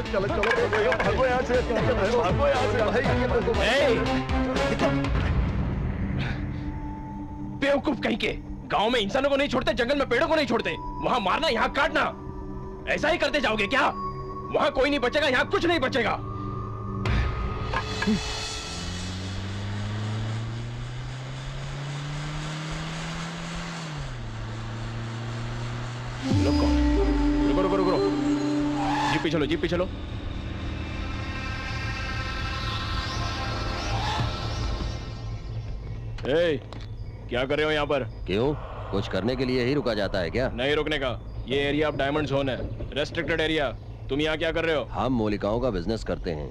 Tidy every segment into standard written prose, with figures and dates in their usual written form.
चलो चलो भागो यहाँ से, भागो यहाँ से भाई। बेवकूफ कहीं के, गांव में इंसानों को नहीं छोड़ते, जंगल में पेड़ों को नहीं छोड़ते, वहां मारना यहाँ काटना, ऐसा ही करते जाओगे क्या? वहां कोई नहीं बचेगा, यहाँ कुछ नहीं बचेगा। रुको रुको रुको, जीप पे चलो, जीप पे चलो। ए, क्या कर रहे हो यहाँ पर? क्यों, कुछ करने के लिए ही रुका जाता है क्या? नहीं रुकने का, ये एरिया अब डायमंड जोन है, रेस्ट्रिक्टेड एरिया। तुम यहाँ क्या कर रहे हो? हम मूलिकाओं का बिजनेस करते हैं,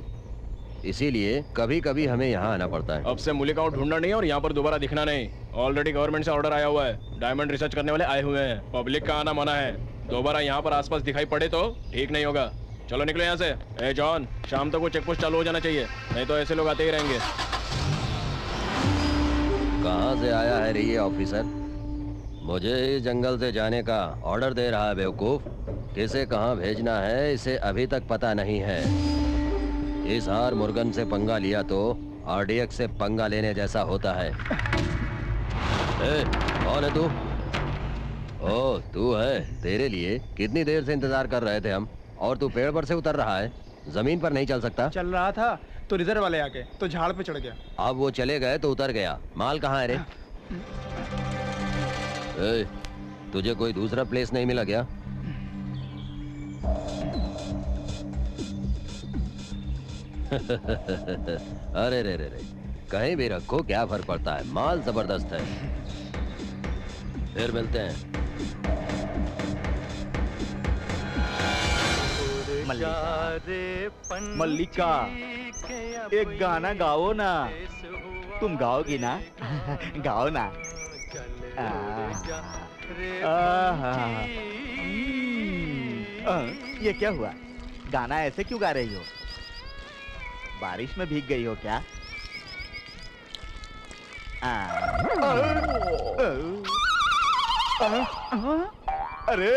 इसीलिए कभी कभी हमें यहाँ आना पड़ता है। अब से मूलिकाओं ढूंढना नहीं और यहाँ पर दोबारा दिखना नहीं। ऑलरेडी गवर्नमेंट से ऑर्डर आया हुआ है, डायमंड रिसर्च करने वाले आए हुए हैं, पब्लिक का आना मना है। दोबारा यहाँ पर आसपास दिखाई पड़े तो ठीक नहीं होगा। चलो निकलो यहाँ से। ए जॉन, शाम तक वो चेक पोस्ट चालू हो जाना चाहिए, नहीं तो ऐसे लोग आते ही रहेंगे। कहाँ से आया है रे ये ऑफिसर? मुझे इस जंगल से जाने का ऑर्डर दे रहा है बेवकूफ। किसे कहाँ भेजना है इसे अभी तक पता नहीं है। इस हार मुर्गन से पंगा लिया तो आरडीएक्स से पंगा लेने जैसा होता है। ए, कौन है तू? ओह, तू है। तेरे लिए कितनी देर से इंतजार कर रहे थे हम, और तू पेड़ पर से उतर रहा है, जमीन पर नहीं चल सकता? चल रहा था तो रिजर्व वाले आके तो झाड़ पे चढ़ गया। अब वो चले गए तो उतर गया। माल कहाँ है रे? ए, तुझे कोई दूसरा प्लेस नहीं मिला क्या? अरे रे रे रे, कहीं भी रखो क्या फर्क पड़ता है, माल जबरदस्त है। फिर मिलते हैं। मल्लिका, एक गाना गाओ ना। तुम गाओगी ना? गाओ ना। ये क्या हुआ? गाना ऐसे क्यों गा रही हो? बारिश में भीग गई हो क्या? अरे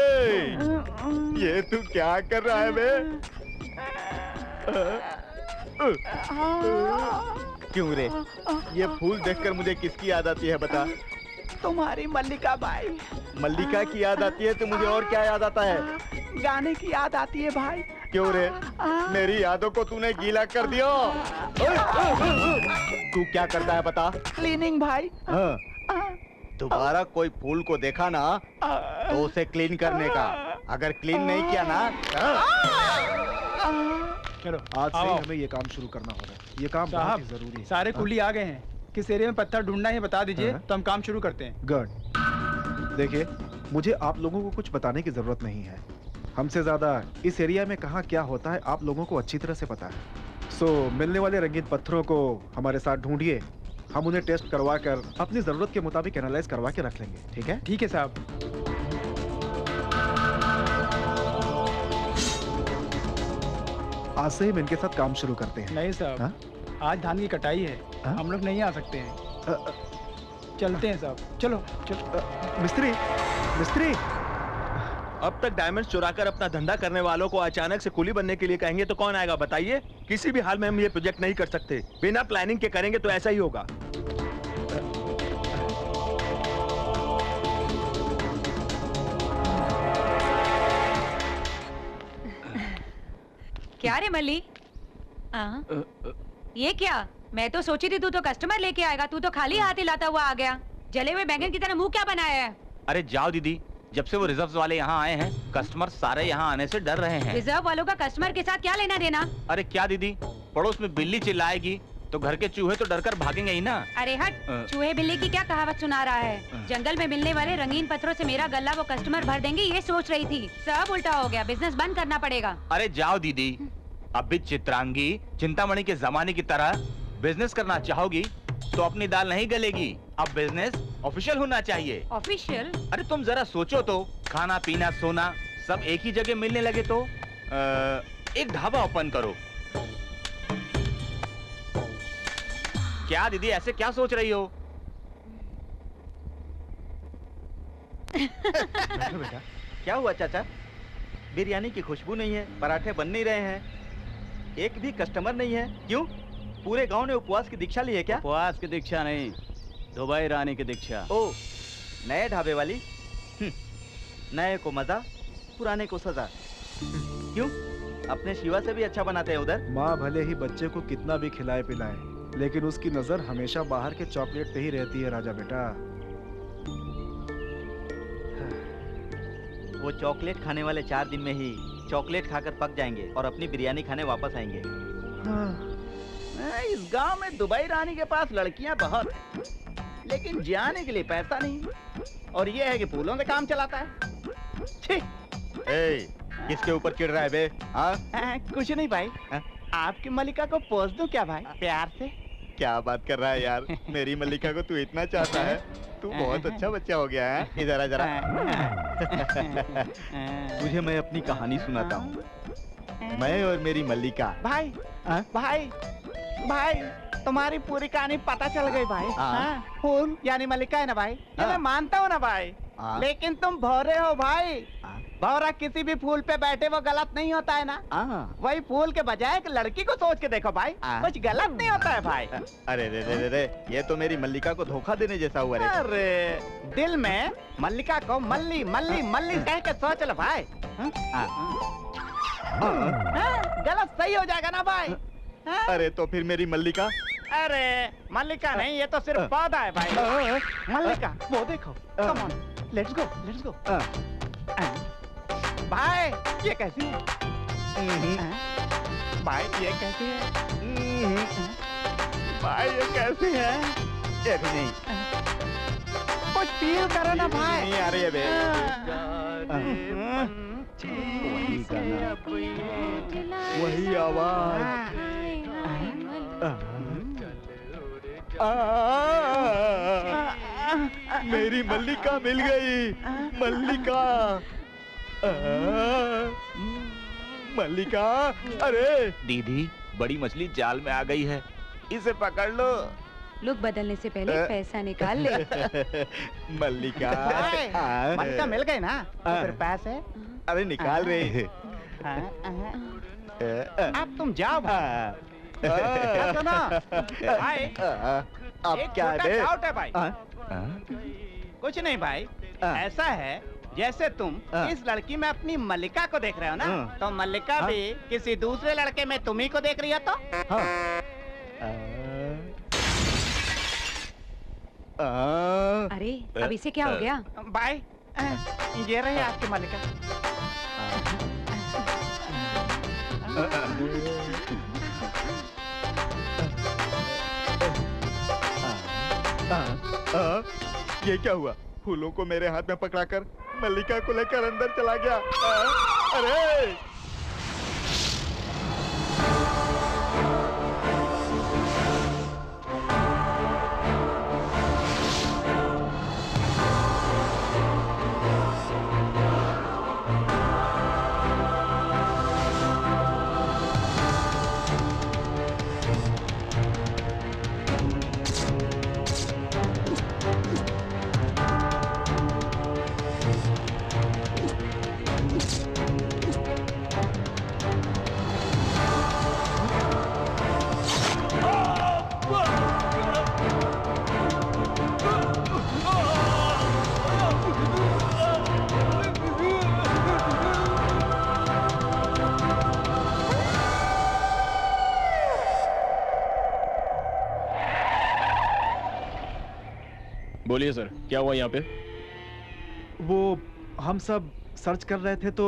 ये तू क्या कर रहा है बे? क्यों रे? ये फूल देखकर मुझे किसकी याद आती है बता? तुम्हारी मल्लिका बाई। मल्लिका की याद आती है तो मुझे और क्या याद आता है? गाने की याद आती है भाई। क्यों रे? मेरी यादों को तूने गीला कर दिया। तू क्या करता है बता? क्लीनिंग भाई। हाँ। दोबारा कोई फूल को देखा ना तो उसे क्लीन करने का, अगर क्लीन नहीं किया ना। चलो आज से हमें ये काम शुरू करना होगा। ये काम बहुत ही जरूरी है। सारे कुली आ गए हैं, किस एरिया में पत्थर ढूंढना है बता दीजिए तो हम काम शुरू करते हैं। गुड। देखिए, मुझे आप लोगों को कुछ बताने की जरूरत नहीं है। हमसे ज्यादा इस एरिया में कहाँ क्या होता है आप लोगों को अच्छी तरह से पता है। सो मिलने वाले रंगीन पत्थरों को हमारे साथ ढूंढिए, हम उन्हें टेस्ट करवा कर अपनी जरूरत के मुताबिक एनालाइज करवा के रख लेंगे। ठीक है? ठीक है साहब। आज से हम इनके साथ काम शुरू करते हैं। नहीं साहब, आज धान की कटाई है, हम लोग नहीं आ सकते हैं। चलते हैं साहब, चलो चलो। मिस्त्री, मिस्त्री। अब तक डायमंड चुराकर अपना धंधा करने वालों को अचानक से कुली बनने के लिए कहेंगे तो कौन आएगा बताइए? किसी भी हाल में हम ये प्रोजेक्ट नहीं कर सकते। बिना प्लानिंग के करेंगे तो ऐसा ही होगा। क्या रे मल्ली? ये क्या? मैं तो सोची थी तू तो कस्टमर लेके आएगा, तू तो खाली हाथ ही लाता हुआ आ गया। जले हुए बैंगन की तरह मुंह क्या बनाया है? अरे जाओ दीदी, जब से वो रिजर्व वाले यहाँ आए हैं कस्टमर सारे यहाँ आने से डर रहे हैं। रिजर्व वालों का कस्टमर के साथ क्या लेना देना? अरे क्या दीदी, पड़ोस में बिल्ली चिल्लाएगी तो घर के चूहे तो डरकर भागेंगे ही ना। अरे हट, चूहे बिल्ली की क्या कहावत सुना रहा है। जंगल में मिलने वाले रंगीन पत्थरों से मेरा गल्ला वो कस्टमर भर देंगे ये सोच रही थी। सब उल्टा हो गया, बिजनेस बंद करना पड़ेगा। अरे जाओ दीदी, अब भी चित्रांगी चिंतामणि के जमाने की तरह बिजनेस करना चाहोगी तो अपनी दाल नहीं गलेगी। अब बिजनेस ऑफिशियल होना चाहिए। ऑफिशियल? अरे तुम जरा सोचो तो, खाना पीना सोना सब एक ही जगह मिलने लगे तो एक ढाबा ओपन करो। क्या दीदी ऐसे क्या सोच रही हो? बेटा क्या हुआ चाचा? बिरयानी की खुशबू नहीं है, पराठे बन नहीं रहे हैं, एक भी कस्टमर नहीं है। क्यों? पूरे गांव ने उपवास की दीक्षा ली है क्या? उपवास की दीक्षा नहीं, दुबई रानी की दीक्षा। ओ, नए ढाबे वाली? नए को मजा, पुराने को सजा। क्यों? अपने शिवा से भी अच्छा बनाते हैं उधर। माँ भले ही बच्चे को कितना भी खिलाए पिलाए, लेकिन उसकी नजर हमेशा बाहर के चॉकलेट पे ही रहती है राजा बेटा। वो चॉकलेट खाने वाले 4 दिन में ही चॉकलेट खाकर पक जाएंगे और अपनी बिरयानी खाने वापस आएंगे। इस गांव में दुबई रानी के पास लड़कियां बहुत हैं, लेकिन जाने के लिए पैसा नहीं, और ये है कि फूलों से काम चलाता है। छी! किसके ऊपर चिढ़ रहा है बे? कुछ नहीं भाई। आपकी मलिका को पोस दूं क्या भाई, प्यार से? क्या बात कर रहा है यार? मेरी मल्लिका को तू इतना चाहता है? तू बहुत अच्छा बच्चा हो गया है। इधर आ जरा। तुझे मैं अपनी कहानी सुनाता हूँ। मैं और मेरी मल्लिका। भाई भाई भाई, तुम्हारी पूरी कहानी पता चल गई भाई। फूल यानी मल्लिका है ना भाई, ये मैं मानता हूँ ना भाई, लेकिन तुम भौरे हो भाई। भौरा किसी भी फूल पे बैठे वो गलत नहीं होता है ना। वही फूल के बजाय एक लड़की को सोच के देखो भाई, कुछ गलत नहीं होता है भाई। अरे रे रे रे रे, ये तो मेरी मल्लिका को धोखा देने जैसा हुआ रे। अरे दिल में मल्लिका को मल्ली मल्ली मल्ली कह के सोच लो भाई। गलत सही हो जाएगा ना भाई। अरे तो फिर मेरी मल्लिका? अरे मल्लिका नहीं, ये तो सिर्फ पौधा है भाई। मल्लिका वो देखो, come on, let's go let's go. भाई ये कैसी है? भाई ये कैसी है? भाई ये कैसी है? ये भी नहीं। कुछ फील करो ना भाई। नहीं आ रही है बे। वही गाना, वही आवाज। मेरी मल्लिका मिल गई। मल्लिका, मल्लिका। अरे दीदी, बड़ी मछली जाल में आ गई है, इसे पकड़ लो। लुक बदलने से पहले पैसा निकाल ले। मल्लिका। मल्लिका मिल गई ना, तो फिर पैसे? अरे निकाल रहे। अब तुम जाओ भाई। भाई अब क्या है? डाउट है भाई। कुछ नहीं भाई, ऐसा है जैसे तुम इस लड़की में अपनी मल्लिका को देख रहे हो ना, तो मल्लिका भी किसी दूसरे लड़के में तुम्ही को देख रही है तो? अरे अब इसे क्या हो गया? भाई ये रही आपकी मल्लिका। ये क्या हुआ? फूलों को मेरे हाथ में पकड़ाकर मल्लिका को लेकर अंदर चला गया। अरे बोलिए सर, क्या हुआ यहाँ पे? वो हम सब सर्च कर रहे थे तो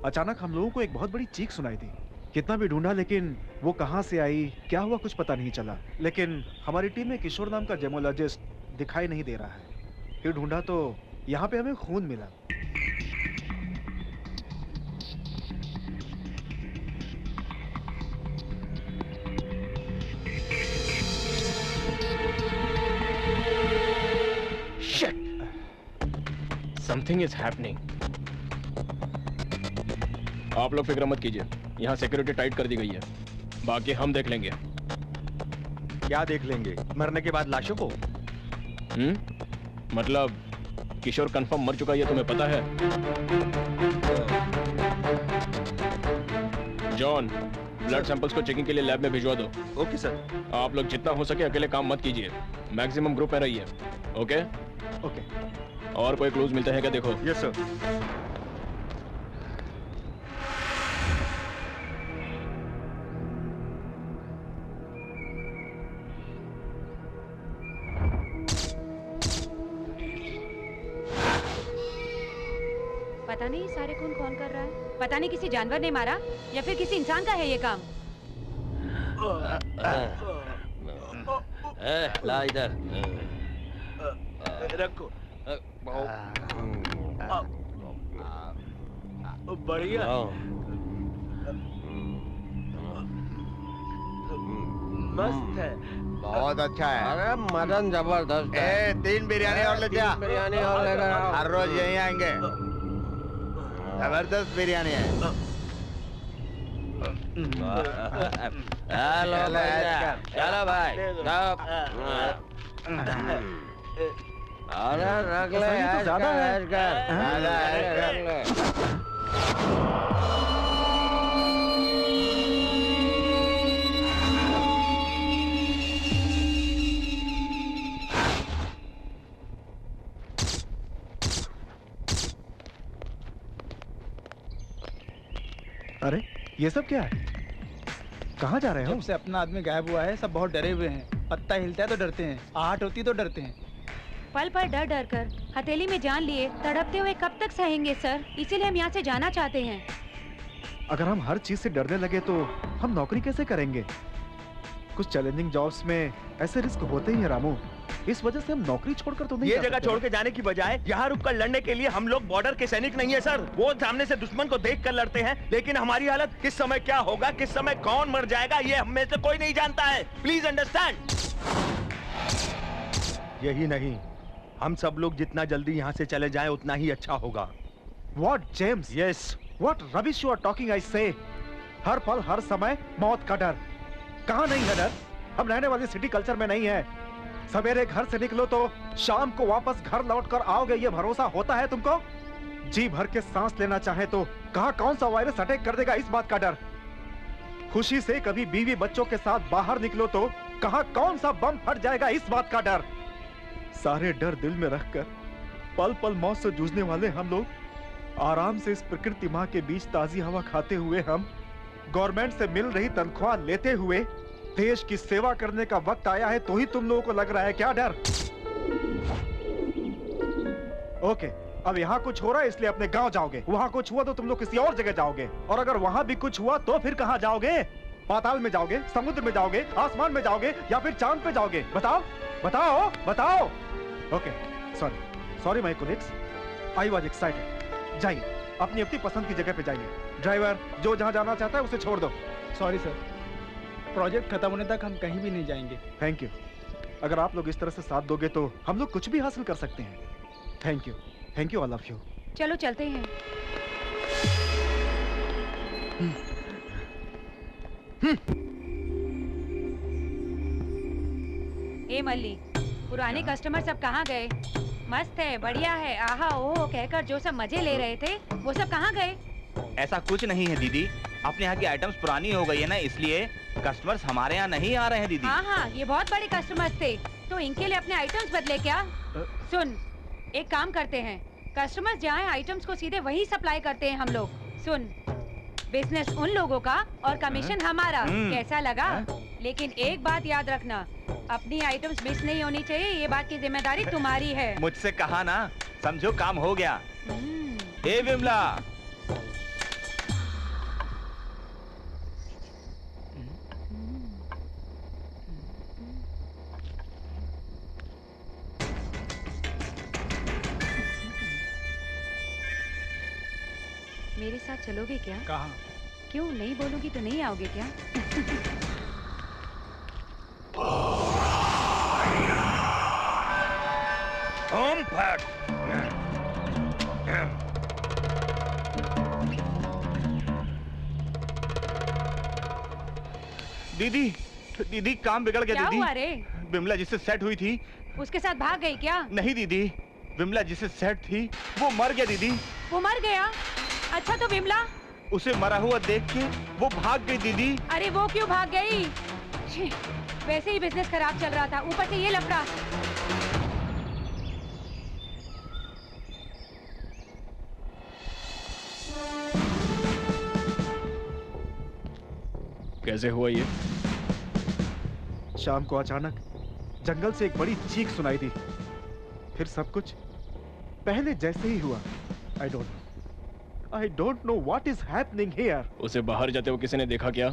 अचानक हम लोगों को एक बहुत बड़ी चीख सुनाई दी। कितना भी ढूंढा लेकिन वो कहाँ से आई, क्या हुआ, कुछ पता नहीं चला। लेकिन हमारी टीम में किशोर नाम का जेमोलॉजिस्ट दिखाई नहीं दे रहा है। फिर ढूंढा तो यहाँ पे हमें खून मिला। Shit! Something is happening. आप लोग फिक्र मत कीजिए, यहाँ सिक्योरिटी टाइट कर दी गई है, बाकी हम देख लेंगे। क्या देख लेंगे? मरने के बाद लाशों को? मतलब किशोर कंफर्म मर चुका है, ये तुम्हें पता है? जॉन, ब्लड सैंपल्स को चेकिंग के लिए लैब में भिजवा दो। Okay sir. आप लोग जितना हो सके अकेले काम मत कीजिए, मैक्सिमम ग्रुप में रहिए। ओके? ओके। और कोई क्लूज मिलते हैं क्या देखो। Yes sir. पता नहीं सारे खून कौन कर रहा है। पता नहीं किसी जानवर ने मारा या फिर किसी इंसान का है ये काम। ला इधर। रखो। बढ़िया। मस्त है। बहुत अच्छा है। अरे मटन जबरदस्त है। 3 बिरयानी और ले जा। बिरयानी और लेकर आओ। हर रोज यहीं आएंगे। जबरदस्त बिरयानी है। हेलो भैया, चलो भाई। अरे रख ले, तो ज्यादा है। रख ले। अरे ये सब क्या है? कहाँ जा रहे हो? जब से अपना आदमी गायब हुआ है सब बहुत डरे हुए हैं। पत्ता हिलता है तो डरते हैं, आहट होती तो डरते हैं। पल पल डर डर कर हथेली में जान लिए तड़पते हुए कब तक सहेंगे सर? इसीलिए हम यहाँ से जाना चाहते हैं। अगर हम हर चीज से डरने लगे तो हम नौकरी कैसे करेंगे? कुछ चैलेंजिंग जॉब्स में ऐसे रिस्क होते ही हैं रामू। इस वजह से हम नौकरी छोड़कर तो नहीं ये जा जगह सकते। छोड़ के जाने की बजाय यहाँ रुक कर लड़ने के लिए हम लोग बॉर्डर के सैनिक नहीं है सर। वो सामने से दुश्मन को देख कर लड़ते हैं, लेकिन हमारी हालत किस समय क्या होगा, किस समय कौन मर जाएगा, ये हम में से कोई नहीं जानता है। Please understand. यही नहीं, हम सब लोग जितना जल्दी यहाँ से चले जाएं उतना ही अच्छा होगा। What James? Yes. What rubbish you are talking, I say? हर पल हर समय मौत का डर। कहाँ नहीं है डर? हम रहने वाली सिटी कल्चर में नहीं है। सवेरे घर से निकलो तो शाम को वापस घर लौटकर आओगे, ये भरोसा होता है तुमको? जी भर के सांस लेना चाहे तो कहाँ कौन सा वायरस अटैक कर देगा, इस बात का डर। खुशी से कभी बीवी बच्चों के साथ बाहर निकलो तो कहाँ कौन सा बम फट जाएगा, इस बात का डर। सारे डर दिल में रखकर पल पल मौत से जूझने वाले हम लोग आराम से इस प्रकृति माँ के बीच ताजी हवा खाते हुए, हम गवर्नमेंट से मिल रही तनख्वाह लेते हुए देश की सेवा करने का वक्त आया है, तो ही तुम लोगों को लग रहा है क्या डर? ओके, अब यहाँ कुछ हो रहा है इसलिए अपने गांव जाओगे, वहाँ कुछ हुआ तो तुम लोग किसी और जगह जाओगे, और अगर वहाँ भी कुछ हुआ तो फिर कहाँ जाओगे? पाताल में जाओगे, समुद्र में जाओगे, आसमान में जाओगे या फिर चांद पे जाओगे? बताओ बताओ बताओ। Okay, sorry my colleagues, I was excited. जाइए अपनी अपनी पसंद की जगह पे जाइए। ड्राइवर जो जहाँ जाना चाहता है उसे छोड़ दो। सॉरी सर, प्रोजेक्ट खत्म होने तक हम कहीं भी नहीं जाएंगे। Thank you. अगर आप लोग इस तरह से साथ दोगे तो हम लोग कुछ भी हासिल कर सकते हैं। Thank you all of you. चलो चलते हैं। ए मल्ली, पुराने कस्टमर सब कहाँ गए? मस्त है, बढ़िया है, आहा ओह कहकर जो सब मजे ले रहे थे वो सब कहाँ गए? ऐसा कुछ नहीं है दीदी, अपने यहाँ की आइटम्स पुरानी हो गई है ना, इसलिए कस्टमर्स हमारे यहाँ नहीं आ रहे हैं दीदी। हाँ, ये बहुत बड़े कस्टमर्स थे, तो इनके लिए अपने आइटम्स बदले क्या? सुन, एक काम करते हैं, कस्टमर्स जहाँ हैं आइटम्स को सीधे वही सप्लाई करते हैं हम लोग। सुन, बिजनेस उन लोगों का और कमीशन हमारा, कैसा लगा? लेकिन एक बात याद रखना, अपनी आइटम्स मिस नहीं होनी चाहिए, ये बात की जिम्मेदारी तुम्हारी है। मुझसे कहा ना, समझो काम हो गया। ए विमला, मेरे साथ चलोगे क्या? कहाँ? क्यों नहीं बोलूंगी तो नहीं आओगे क्या? ओम फट। दीदी दीदी काम बिगड़ गया। क्या दीदी हुआ रे? विमला जिससे सेट हुई थी। उसके साथ भाग गई क्या? नहीं दीदी, विमला जिससे सेट थी वो मर गया दीदी। वो मर गया? अच्छा तो विमला? उसे मरा हुआ देख के वो भाग गई दीदी। अरे वो क्यों भाग गई? छी, वैसे ही बिजनेस खराब चल रहा था, ऊपर से ये लफड़ा। कैसे हुआ ये? शाम को अचानक जंगल से एक बड़ी चीख सुनाई दी, फिर सब कुछ पहले जैसे ही हुआ। I don't know what is happening here. उसे बाहर जाते हुए किसी ने देखा क्या?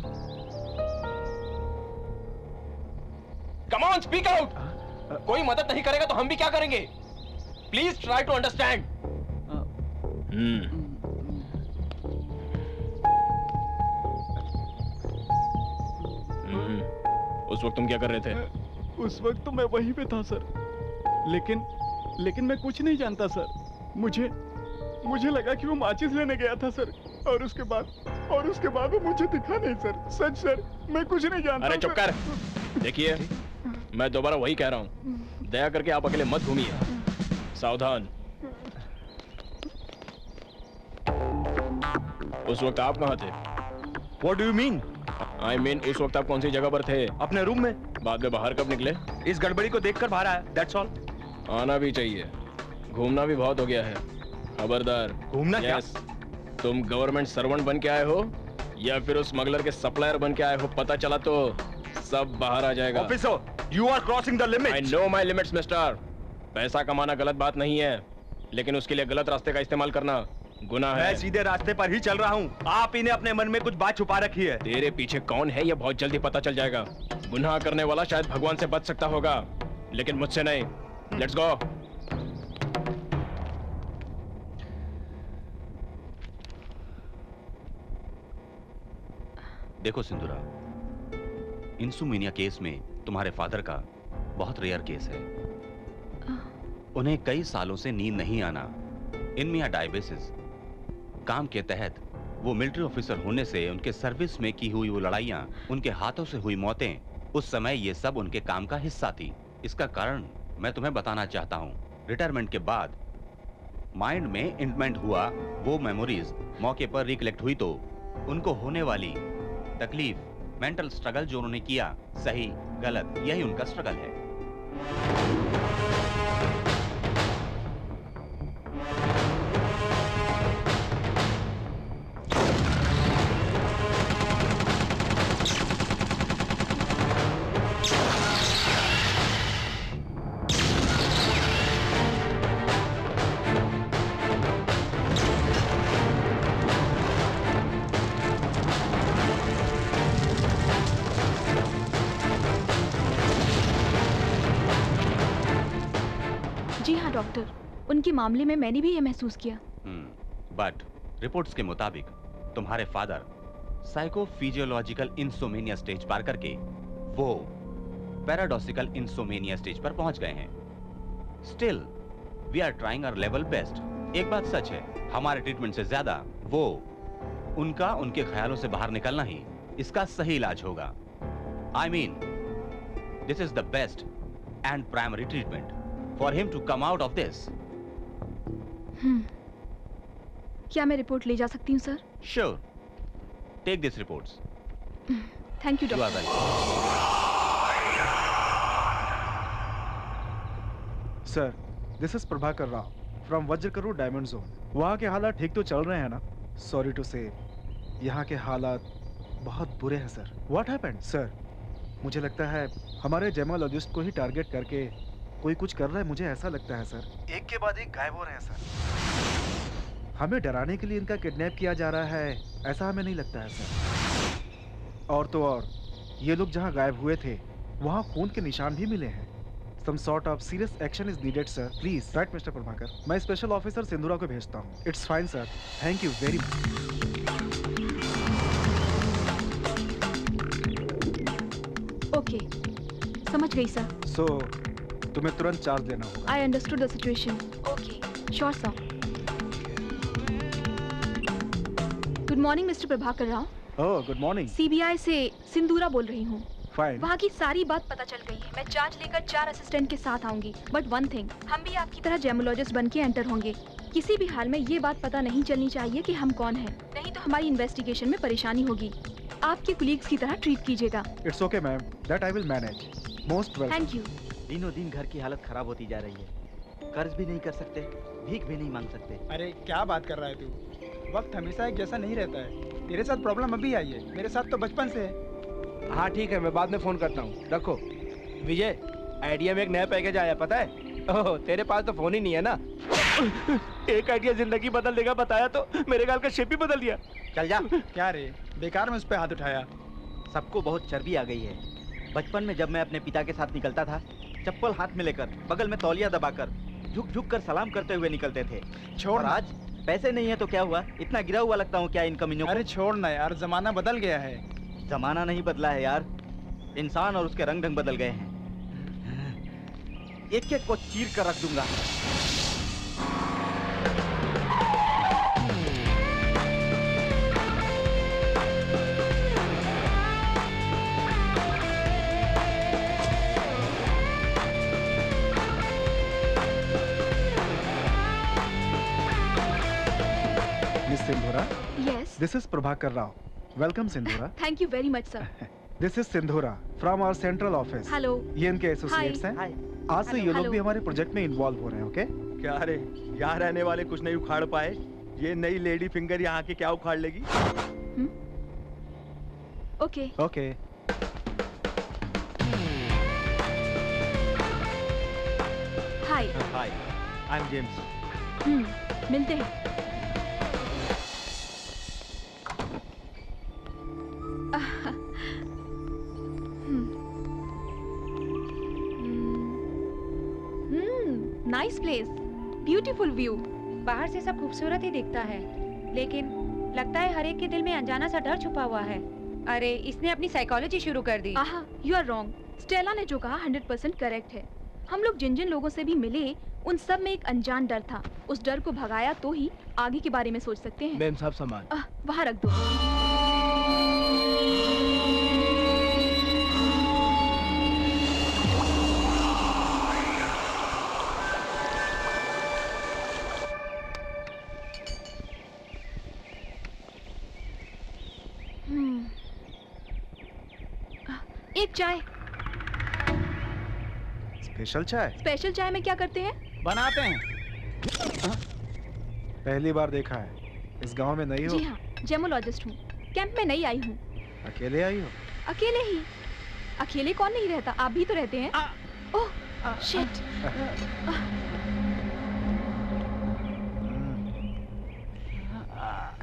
Come on, speak out! कोई मदद नहीं करेगा तो हम भी क्या करेंगे? Please try to understand. उस वक्त तुम क्या कर रहे थे? उस वक्त तो मैं वहीं पे था सर, लेकिन मैं कुछ नहीं जानता सर। मुझे लगा कि वो माचिस लेने गया था सर, और उसके बाद वो मुझे दिखा नहीं सर। सच सर, मैं कुछ नहीं जानता। अरे चुप कर। देखिए, मैं दोबारा वही कह रहा हूँ, दया करके आप अकेले मत घूमिए, सावधान। उस वक्त आप कहाँ थे? What do you mean? I mean, उस वक्त आप कौन सी जगह पर थे? अपने रूम में। बाद में बाहर कब निकले? इस गड़बड़ी को देखकर बाहर आया, that's all। आना भी चाहिए, घूमना भी बहुत हो गया है। खबरदार। घूमना क्या? तुम गवर्नमेंट सर्वेंट बन के आए हो या फिर उस स्मगलर के सप्लायर बन के आए हो, पता चला तो सब बाहर आ जाएगा। Officer, you are crossing the limits। I know my limits, mister. पैसा कमाना गलत बात नहीं है, लेकिन उसके लिए गलत रास्ते का इस्तेमाल करना गुनाह है। मैं सीधे रास्ते पर ही चल रहा हूँ, आप इन्हें अपने मन में कुछ बात छुपा रखी है। तेरे पीछे कौन है ये बहुत जल्दी पता चल जाएगा। गुनाह करने वाला शायद भगवान से बच सकता होगा, लेकिन मुझसे नहीं। Let's go. देखो सिंधुरा, इंसुमिनिया केस में तुम्हारे फादर का बहुत रेयर केस है। उन्हें कई सालों से नींद नहीं आना, इनमिया डायबिटिस। काम के तहत वो मिलिट्री ऑफिसर होने से उनके सर्विस में की हुई वो लड़ाइयां, उनके हाथों से हुई मौतें, उस समय ये सब उनके काम का हिस्सा थी। इसका कारण मैं तुम्हें बताना चाहता हूँ। रिटायरमेंट के बाद माइंड में इंप्लांट हुआ वो मेमोरीज मौके पर रिकलेक्ट हुई तो उनको होने वाली तकलीफ, मेंटल स्ट्रगल जो उन्होंने किया, सही गलत, यही उनका स्ट्रगल है। डॉक्टर, उनके मामले में मैंने भी ये महसूस किया। बट रिपोर्ट्स के मुताबिक तुम्हारे फादर साइकोफिजियोलॉजिकल इंसोमेनिया स्टेज पार करके वो पैराडॉक्सिकल इंसोमेनिया स्टेज पर पहुंच गए हैं। Still we are trying our level best. एक बात सच है, हमारे ट्रीटमेंट से ज्यादा वो उनका उनके ख्यालों से बाहर निकलना ही इसका सही इलाज होगा। I mean this is the best and primary treatment for him to come out of this. क्या मैं रिपोर्ट ले जा सकती हूँ sir? Sure. Take these reports. Thank you, doctor. You are welcome. Sir, this is Prabhakar Rao from Vajrakuru Diamond Zone. वहाँ के हालात ठीक तो चल रहे हैं ना? Sorry to say, यहाँ के हालात बहुत बुरे हैं सर। What happened, sir? मुझे लगता है हमारे जेमोलॉजिस्ट को ही टारगेट करके कोई कुछ कर रहा है, मुझे ऐसा लगता है सर। एक के बाद एक गायब हो रहे हैं सर। हमें डराने के लिए इनका किडनैप किया जा रहा है, ऐसा हमें नहीं लगता है सर। और तो और ये लोग जहाँ गायब हुए थे वहाँ खून के निशान भी मिले हैं। Some sort of serious action is needed, sir. Please. Right, Mr. Prabhakar. मैं स्पेशल ऑफिसर सिंधुरा को भेजता हूँ. It's fine, sir. Thank you very much. Okay, समझ गई सर. So, तुम्हें तुरंत चार्ज लेना होगा. I understood the situation. Okay, sure sir. Good morning, Mr. Prabhakar Rao. Oh, good morning. CBI से सिंधुरा बोल रही हूँ. Fine. वहाँ की सारी बात पता चल गई है. मैं चार्ज लेकर 4 असिस्टेंट के साथ आऊंगी. But one thing, हम भी आपकी तरह जेमोलॉजिस्ट बन के एंटर होंगे. किसी भी हाल में ये बात पता नहीं चलनी चाहिए कि हम कौन हैं. नहीं तो हमारी इन्वेस्टिगेशन में परेशानी होगी. आपके कुलीग्स की तरह ट्रीट कीजिएगा. It's okay, ma'am. That I will manage. Most welcome. Thank you. दिनों दिन घर की हालत खराब होती जा रही है. कर्ज भी नहीं कर सकते, भीख भी नहीं मांग सकते. अरे क्या बात कर रहा है तू? वक्त हमेशा एक जैसा नहीं रहता है. तेरे साथ प्रॉब्लम अभी आई है, मेरे साथ तो बचपन से है. हाँ ठीक है, मैं बाद में फोन करता हूँ. रखो. विजय, आइडिया में एक नया पैकेज आया, पता है? ओह, तेरे पास तो फोन ही नहीं है ना. एक आइडिया जिंदगी बदल देगा बताया तो मेरे गाल का शेप ही बदल दिया. चल जा. क्या रे, बेकार में उस पे हाथ उठाया. सबको बहुत चर्बी आ गई है. बचपन में जब मैं अपने पिता के साथ निकलता था, चप्पल हाथ में लेकर, बगल में तौलिया दबाकर, झुक झुक कर सलाम करते हुए निकलते थे. छोड़. और आज पैसे नहीं है तो क्या हुआ? इतना गिरा हुआ लगता हूँ क्या इन कमीनों को? अरे छोड़ ना यार, जमाना बदल गया है. जमाना नहीं बदला है यार, इंसान और उसके रंग ढंग बदल गए हैं. एक एक को चीर कर रख दूंगा. Miss Sindhura? Yes. This is Prabhakar Rao. Welcome, Sindhura. Thank you very much, sir. This is Sindhura from our central office. Hello. ये इनके एसोसिएट्स हैं. आज से ये लोग भी हमारे प्रोजेक्ट में इन्वॉल्व हो रहे हैं, ओके? क्या रे, यहाँ रहने वाले कुछ नहीं उखाड़ पाए. ये नई लेडी फिंगर यहाँ के क्या उखाड़ लेगी? Okay. Okay. Hi. Hi, I M James. मिलते हैं. Nice place, beautiful view. बाहर से सब खूबसूरत ही दिखता है, लेकिन लगता है हर एक के दिल में अनजाना सा डर छुपा हुआ है. अरे इसने अपनी साइकोलॉजी शुरू कर दी. आहा, यू आर रॉन्ग. स्टेला ने जो कहा 100% करेक्ट है. हम लोग जिन जिन लोगों से भी मिले, उन सब में एक अनजान डर था. उस डर को भगाया तो ही आगे के बारे में सोच सकते हैं. मैम साहब सामान वहाँ रख दो. एक चाय. स्पेशल चाय? स्पेशल चाय में क्या करते हैं? बनाते हैं. पहली बार देखा है. इस गांव में नई हो? जी हाँ, जेमोलॉजिस्ट हूँ. कैंप में नई आई हूँ. अकेले आई हो? अकेले ही. अकेले कौन नहीं रहता, आप भी तो रहते हैं. Oh shit.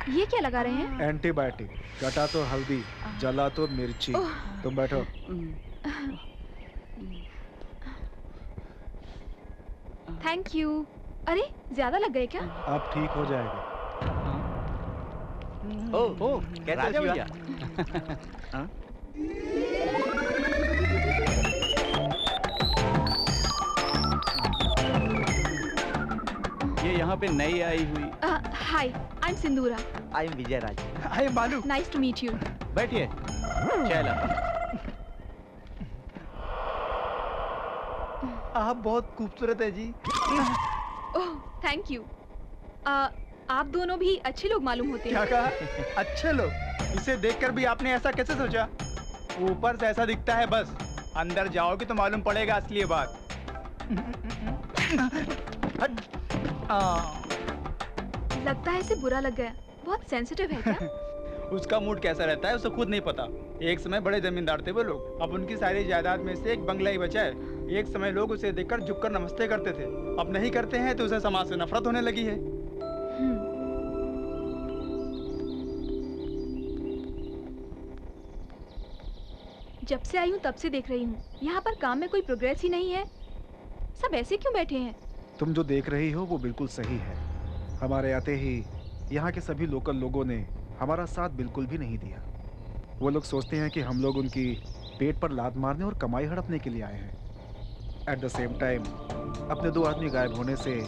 ये क्या लगा रहे हैं? एंटीबायोटिक. कटा तो हल्दी, जला तो मिर्ची. तुम बैठो. Thank you. अरे ज्यादा लग गए क्या? अब ठीक हो जाएगा. ओह, कैसे हो भैया? ये यहाँ पे नई आई हुई. Hi, I am Sindhura. I am Vijay Raj. I am Balu. Nice to meet you. बैठिए. चला. आप बहुत खूबसूरत है जी. Oh thank you. आप दोनों भी अच्छे लोग मालूम होते हैं. क्या कहा? अच्छे लोग? इसे देखकर भी आपने ऐसा कैसे सोचा? ऊपर से ऐसा दिखता है बस, अंदर जाओगे तो मालूम पड़ेगा असली बात. लगता है इसे बुरा लग गया. बहुत सेंसिटिव है क्या? उसका मूड कैसा रहता है उसे खुद नहीं पता. एक समय बड़े जमींदार थे वो लोग. अब उनकी सारी जायदाद में से एक बंगला ही बचा है. एक समय लोग उसे देखकर झुककर नमस्ते करते थे. अब नहीं करते हैं तो उसे समाज से नफरत होने लगी है. जब से आई हूँ तब से देख रही हूँ, यहाँ पर काम में कोई प्रोग्रेस ही नहीं है. सब ऐसे क्यों बैठे हैं? तुम जो देख रही हो वो बिल्कुल सही है। हमारे आते ही यहाँ के सभी लोकल लोगों ने हमारा साथ बिल्कुल भी नहीं दिया। वो लोग सोचते हैं कि हम लोग उनकी पेट पर लात मारने और कमाई हड़पने के लिए आए हैं। एट द सेम टाइम अपने 2 आदमी गायब होने से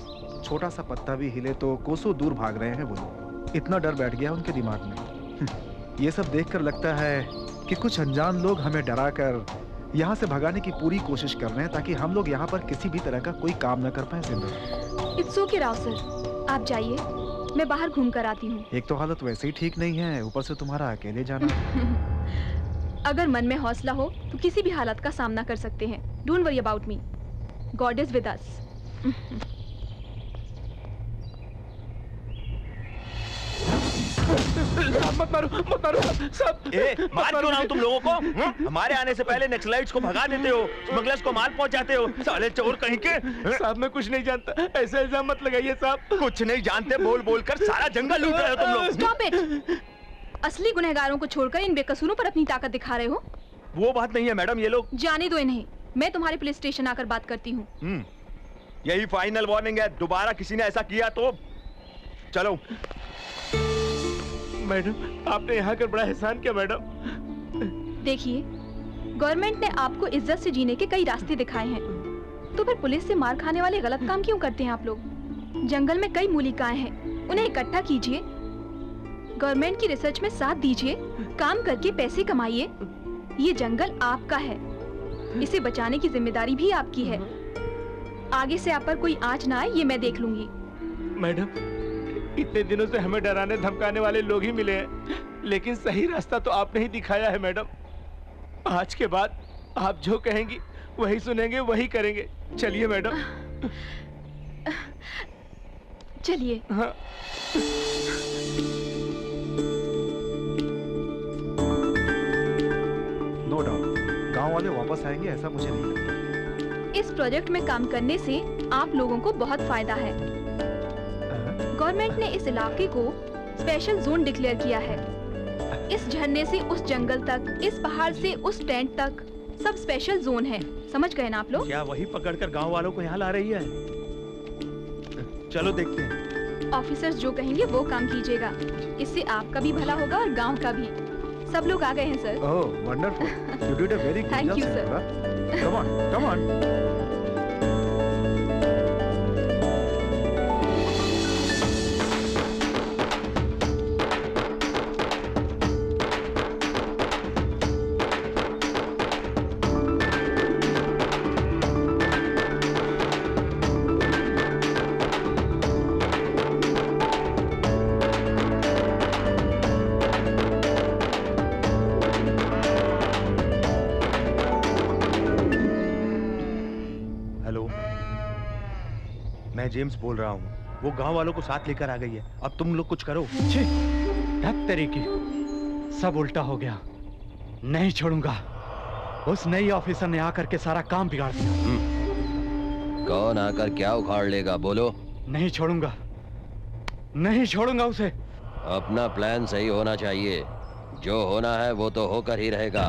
छोटा सा पत्ता भी हिले तो कोसों दूर भाग रहे हैं वो लोग। इतना डर बैठ गया उनके दिमाग में। ये सब देखकर लगता है कि कुछ अनजान लोग हमें डरा कर यहाँ से भगाने की पूरी कोशिश कर रहे हैं ताकि हम लोग यहाँ पर किसी भी तरह का कोई काम न कर पाए। सिंदूर, इट्स ओके राव सर, आप जाइए, मैं बाहर घूम कर आती हूँ। एक तो हालत वैसे ही ठीक नहीं है, ऊपर से तुम्हारा अकेले जाना। अगर मन में हौसला हो तो किसी भी हालत का सामना कर सकते हैं। Don't worry about me, God is with us. मत मारो सब। मार क्यों रहा हूँ तुम लोगों को? हमारे आने से पहले नक्सलाइट्स को भगा देते हो, स्मगलर्स को माल पहुंचाते हो, साले चोर कहीं के। साहब मैं कुछ नहीं जानता, ऐसे इल्जाम मत लगाइए साहब। कुछ नहीं जानते बोल बोल कर सारा जंगल लूट रहे हो तुम लोग। Stop it. असली गुनहगारों को छोड़कर इन बेकसूरों पर अपनी ताकत दिखा रहे हो। वो बात नहीं है मैडम, ये लोग। जाने दो इन्हें, मैं तुम्हारे पुलिस स्टेशन आकर बात करती हूँ। यही फाइनल वार्निंग है, दोबारा किसी ने ऐसा किया तो चलो। मैडम आपने यहाँ कर बड़ा एहसान किया मैडम। देखिए, गवर्नमेंट ने आपको इज्जत से जीने के कई रास्ते दिखाए हैं, तो फिर पुलिस से मार खाने वाले गलत काम क्यों करते हैं आप लोग? जंगल में कई मूलिकाएं हैं, उन्हें इकट्ठा कीजिए, गवर्नमेंट की रिसर्च में साथ दीजिए, काम करके पैसे कमाइए। ये जंगल आपका है, इसे बचाने की जिम्मेदारी भी आपकी है। आगे से आप पर कोई आंच ना आए, ये मैं देख लूंगी। मैडम इतने दिनों से हमें डराने धमकाने वाले लोग ही मिले हैं, लेकिन सही रास्ता तो आपने ही दिखाया है मैडम। आज के बाद आप जो कहेंगी वही सुनेंगे, वही करेंगे। चलिए मैडम। चलिए। हाँ। नो डाउट गांव वाले वापस आएंगे, ऐसा मुझे नहीं लगता। इस प्रोजेक्ट में काम करने से आप लोगों को बहुत फायदा है। गवर्नमेंट ने इस इलाके को स्पेशल जोन डिक्लेयर किया है। इस झरने से उस जंगल तक, इस पहाड़ से उस टेंट तक, सब स्पेशल जोन है। समझ गए ना आप लोग? क्या वही पकड़कर गांव वालों को यहाँ ला रही है? चलो देखते हैं। ऑफिसर्स जो कहेंगे वो काम कीजिएगा, इससे आपका भी भला होगा और गांव का भी। सब लोग आ गए हैं sir. Oh wonderful, you did a very good job. Thank you sir. Come on, come on. मैं जेम्स बोल रहा हूँ, वो गांव वालों को साथ लेकर आ गई है। अब तुम लोग कुछ करो। धत तरीके, सब उल्टा हो गया। नहीं छोड़ूंगा। उस नई ऑफिसर ने आकर के सारा काम बिगाड़ दिया। कौन आकर क्या उखाड़ लेगा, बोलो? नहीं छोड़ूंगा, नहीं छोड़ूंगा उसे। अपना प्लान सही होना चाहिए, जो होना है वो तो होकर ही रहेगा।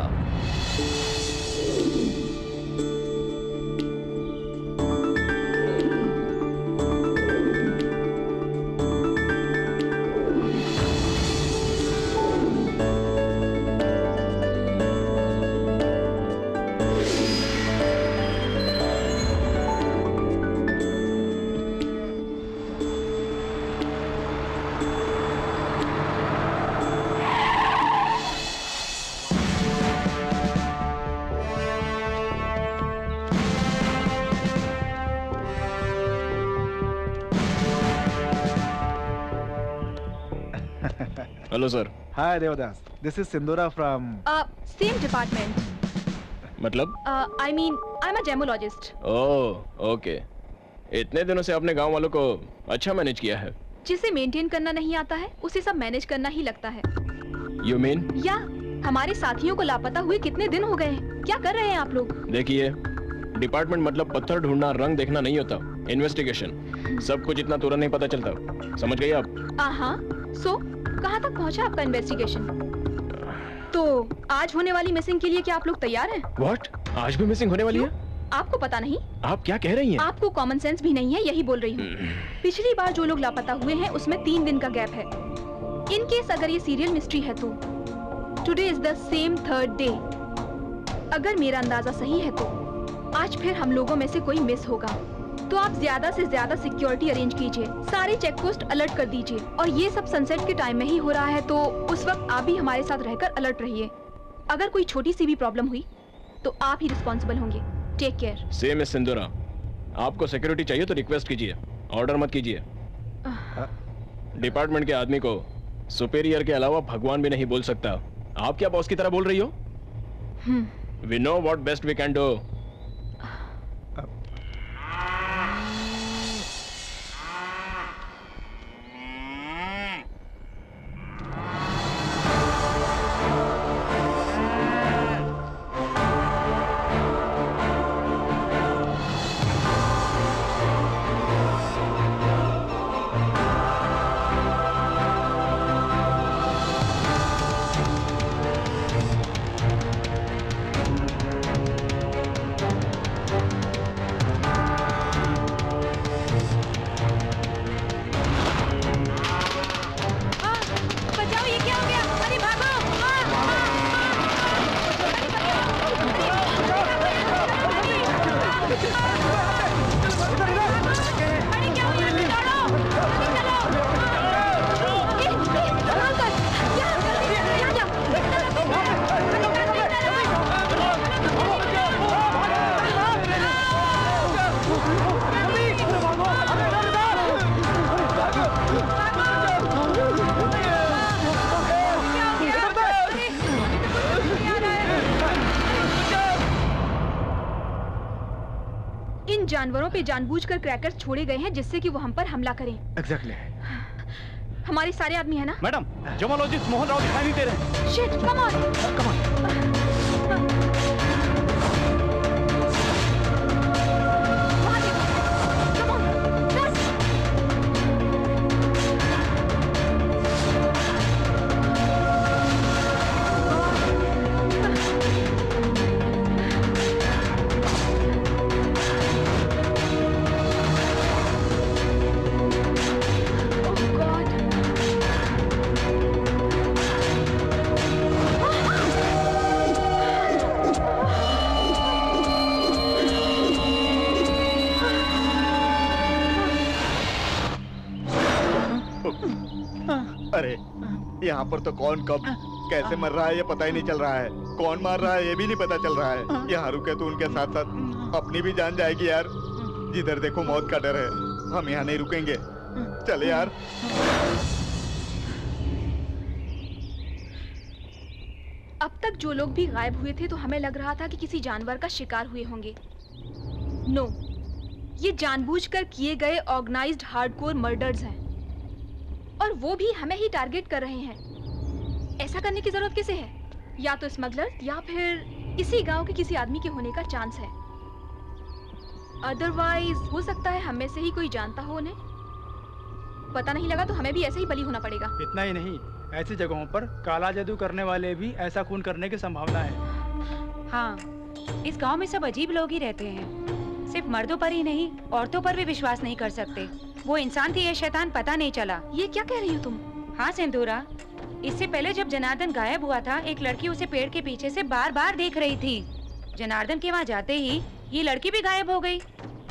Hello sir. Hi Devdas, this is Sindura from same department. मतलब? I mean I am a gemologist. Oh okay. इतने दिनों से आपने गांव वालों को अच्छा मैनेज किया है। जिसे मेंटेन करना नहीं आता है उसे सब मैनेज करना ही लगता है। You mean? या हमारे साथियों को लापता हुए कितने दिन हो गए हैं? क्या कर रहे हैं आप लोग? देखिए, डिपार्टमेंट मतलब पत्थर ढूंढना, रंग देखना नहीं होता। इन्वेस्टिगेशन। सब कुछ इतना तुरंत नहीं पता चलता, समझ गई आप? हाँ। सो कहाँ तक पहुँचा आपका इन्वेस्टिगेशन? तो आज होने वाली मिसिंग के लिए क्या आप लोग तैयार हैं? व्हाट? आज भी मिसिंग होने वाली है? आपको पता नहीं? आप क्या कह रही हैं? आपको कॉमन सेंस भी नहीं है, यही बोल रही हूँ। पिछली बार जो लोग लापता हुए हैं उसमें 3 दिन का गैप है। इन केस अगर ये सीरियल मिस्ट्री है तो today is the same 3rd day. अगर मेरा अंदाजा सही है तो आज फिर हम लोगों में से कोई मिस होगा। तो आप ज्यादा से ज्यादा सिक्योरिटी अरेंज कीजिए, सारे चेक पोस्ट अलर्ट कर दीजिए, और ये सब सनसेट के टाइम में ही हो रहा है तो उस वक्त आप भी हमारे साथ रहकर अलर्ट रहिए। अगर कोई छोटी सी भी प्रॉब्लम हुई तो आप ही रिस्पॉन्सिबल होंगे। Take care. सेम है सिंदूरा, आपको सिक्योरिटी चाहिए तो रिक्वेस्ट कीजिए, ऑर्डर मत कीजिए। डिपार्टमेंट के आदमी को सुपेरियर के अलावा भगवान भी नहीं बोल सकता। आप क्या बॉस की तरह बोल रही हो? We know what best we can do. जानवरों पे जानबूझकर क्रैकर्स छोड़े गए हैं जिससे कि वो हम पर हमला करें। एग्जैक्टली। हमारे सारे आदमी है ना? मैडम, जमालोजिस्ट मोहन राव दिखाई नहीं दे रहे। Shit, come on. Come on. अरे यहाँ पर तो कौन कब कैसे मर रहा है ये पता ही नहीं चल रहा है। कौन मार रहा है ये भी नहीं पता चल रहा है। यहाँ रुके तो उनके साथ साथ अपनी भी जान जाएगी यार। जिधर देखो मौत का डर है। हम यहाँ नहीं रुकेंगे, चले यार। अब तक जो लोग भी गायब हुए थे तो हमें लग रहा था कि किसी जानवर का शिकार हुए होंगे। नो, ये जानबूझकर किए गए ऑर्गेनाइज्ड हार्डकोर मर्डर्स हैं और वो भी हमें ही टारगेट कर रहे हैं। ऐसा करने की जरूरत किसे है? या तो स्मगलर या फिर इसी गांव के किसी आदमी के होने का चांस है। अदरवाइज हो सकता है हम में से ही कोई जानता हो उन्हें। पता नहीं लगा तो हमें भी ऐसे ही बली होना पड़ेगा। इतना ही नहीं, ऐसी जगहों पर काला जादू करने वाले भी ऐसा खून करने की संभावना है। हाँ, इस गांव में सब अजीब लोग ही रहते हैं। सिर्फ मर्दों पर ही नहीं, औरतों पर भी विश्वास नहीं कर सकते। वो इंसान थी या शैतान पता नहीं चला। ये क्या कह रही हो तुम? हाँ सिंदूरा, इससे पहले जब जनार्दन गायब हुआ था, एक लड़की उसे पेड़ के पीछे से बार बार देख रही थी। जनार्दन के वहाँ जाते ही ये लड़की भी गायब हो गई।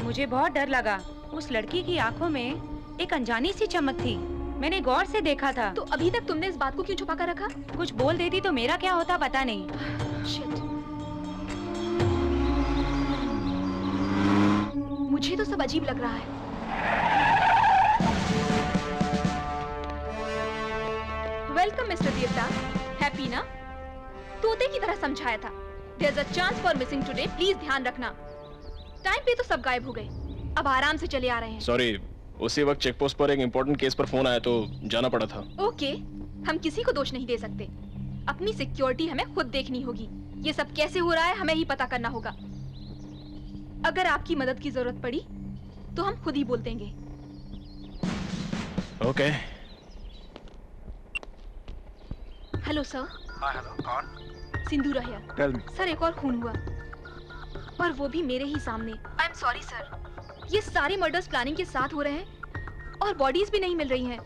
मुझे बहुत डर लगा। उस लड़की की आंखों में एक अनजानी सी चमक थी। मैंने गौर से देखा था। तो अभी तक तुमने इस बात को क्यों छुपा कर रखा? कुछ बोल देती तो मेरा क्या होता पता नहीं। शिट। मुझे तो सब अजीब लग रहा है। वेलकम मिस्टर देवता। हैप्पी ना? तोते की तरह समझाया था। There's a chance for missing today. Please ध्यान रखना। टाइम पे तो सब गायब हो गए। अब आराम से चले आ रहे हैं। सॉरी, उसी वक्त चेक पोस्ट पर एक इम्पोर्टेंट केस पर फोन आया तो जाना पड़ा था। ओके, हम किसी को दोष नहीं दे सकते। अपनी सिक्योरिटी हमें खुद देखनी होगी। ये सब कैसे हो रहा है हमें ही पता करना होगा। अगर आपकी मदद की जरूरत पड़ी तो हम खुद ही बोल देंगे। ओके। Hello sir. हाँ हेलो, कौन? सिंदूरा हियर। Tell me. सर, एक और खून हुआ। और वो भी मेरे ही सामने। आई एम सॉरी सर। ये सारे मर्डर्स प्लानिंग के साथ हो रहे हैं और बॉडीज भी नहीं मिल रही हैं।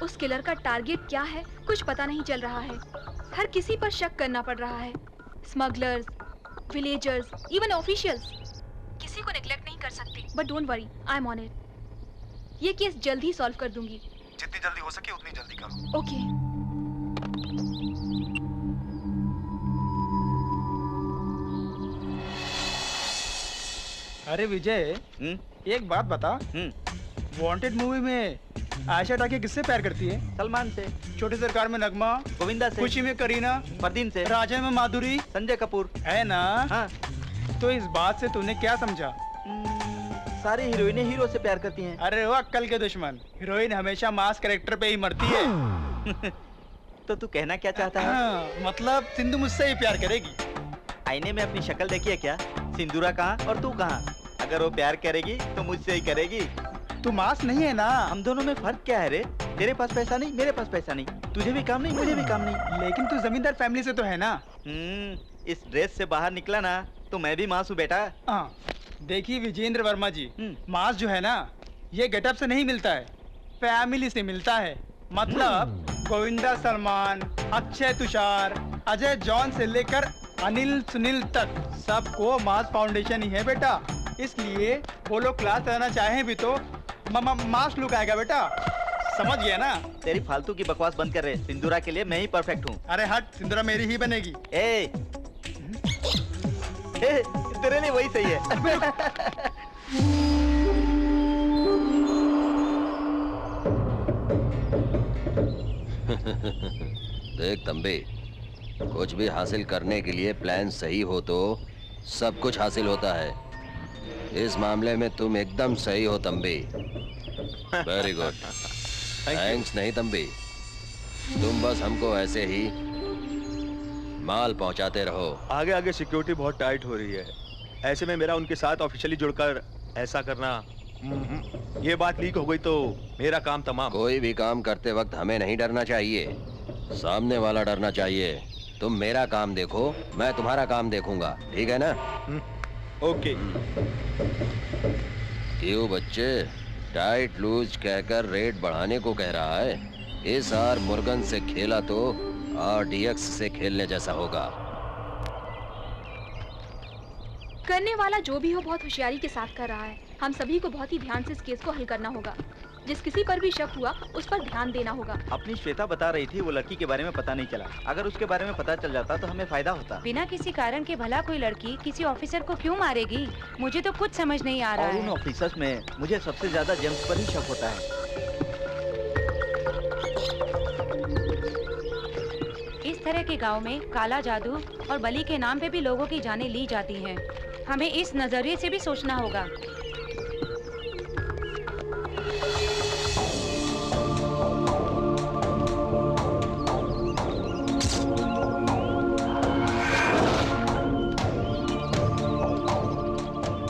उस किलर का टारगेट क्या है कुछ पता नहीं चल रहा है। हर किसी पर शक करना पड़ रहा है, स्मगलर्स, विलेजर्स, इवन ऑफिशियल्स। किसी को नेग्लेक्ट नहीं कर सकते। But don't worry, I am on it. ये केस जल्द ही सॉल्व कर दूंगी। जितनी जल्दी हो सके उतनी जल्दी करो। ओके। अरे विजय, एक बात बता। वांटेड मूवी में आयशा टाकी किससे प्यार करती है? सलमान से। छोटे सरकार में नगमा, गोविंदा से। खुशी में करीना, फरदीन से। राजा में माधुरी, संजय कपूर। है ना? हाँ। तो इस बात से तूने क्या समझा? सारी हीरोइनें हीरो से प्यार करती हैं। अरे वो अक्कल के दुश्मन, हीरोइन हमेशा मास कैरेक्टर पे ही मरती है। तो तू कहना क्या चाहता है? हाँ, मतलब सिंधु मुझसे ही प्यार करेगी। आईने में अपनी शक्ल देखी है क्या? सिंदूरा कहाँ और तू कहाँ? अगर वो प्यार करेगी तो मुझसे ही करेगी। तू मास नहीं है ना? हम दोनों में फर्क क्या है रे? तेरे पास पैसा नहीं, मेरे पास पैसा नहीं, तुझे भी काम नहीं, मुझे भी काम नहीं। लेकिन तू जमींदार फैमिली से तो है ना? इस ड्रेस से बाहर निकला ना तो मैं भी मास हूँ बेटा। हाँ, देखिए विजेंद्र वर्मा जी, मास जो है ना ये गेटअप से नहीं मिलता है, फैमिली से मिलता है। मतलब गोविंदा सलमान, अक्षय तुषार, अजय जॉन से लेकर अनिल सुनील तक सबको मास फाउंडेशन ही है बेटा। इसलिए वो लोग क्लास रहना चाहें भी तो मास लुक आएगा बेटा। समझ गया ना? तेरी फालतू की बकवास बंद कर रहे। सिंदूरा के लिए मैं ही परफेक्ट हूँ। अरे हट, सिंदूरा मेरी ही बनेगी। ए, तेरे लिए वही सही है। देख तंबी, कुछ भी हासिल करने के लिए प्लान सही हो तो सब कुछ हासिल होता है। इस मामले में तुम एकदम सही हो तंबी। Very good. थैंक्स नहीं तंबी, तुम बस हमको ऐसे ही माल पहुंचाते रहो। आगे आगे सिक्योरिटी बहुत टाइट हो रही है, ऐसे में मेरा उनके साथ ऑफिशियली जुड़कर ऐसा करना, ये बात लीक हो गई तो मेरा काम तमाम। कोई भी काम करते वक्त हमें नहीं डरना चाहिए, सामने वाला डरना चाहिए। तुम मेरा काम देखो, मैं तुम्हारा काम देखूंगा, ठीक है ना? ओके। क्यों बच्चे, टाइट लूज कहकर रेट बढ़ाने को कह रहा है? इस आर मुर्गन से खेला तो RDX से खेलने जैसा होगा। करने वाला जो भी हो बहुत होशियारी के साथ कर रहा है। हम सभी को बहुत ही ध्यान से इस केस को हल करना होगा। जिस किसी पर भी शक हुआ उस पर ध्यान देना होगा। अपनी श्वेता बता रही थी वो लड़की के बारे में पता नहीं चला। अगर उसके बारे में पता चल जाता तो हमें फायदा होता। बिना किसी कारण के भला कोई लड़की किसी ऑफिसर को क्यों मारेगी? मुझे तो कुछ समझ नहीं आ रहा है। और उन ऑफिसर्स में मुझे सबसे ज्यादा जेम्स पर ही शक होता है। इस तरह के गांव में काला जादू और बलि के नाम पे भी लोगों की जानें ली जाती हैं। हमें इस नजरिए से भी सोचना होगा।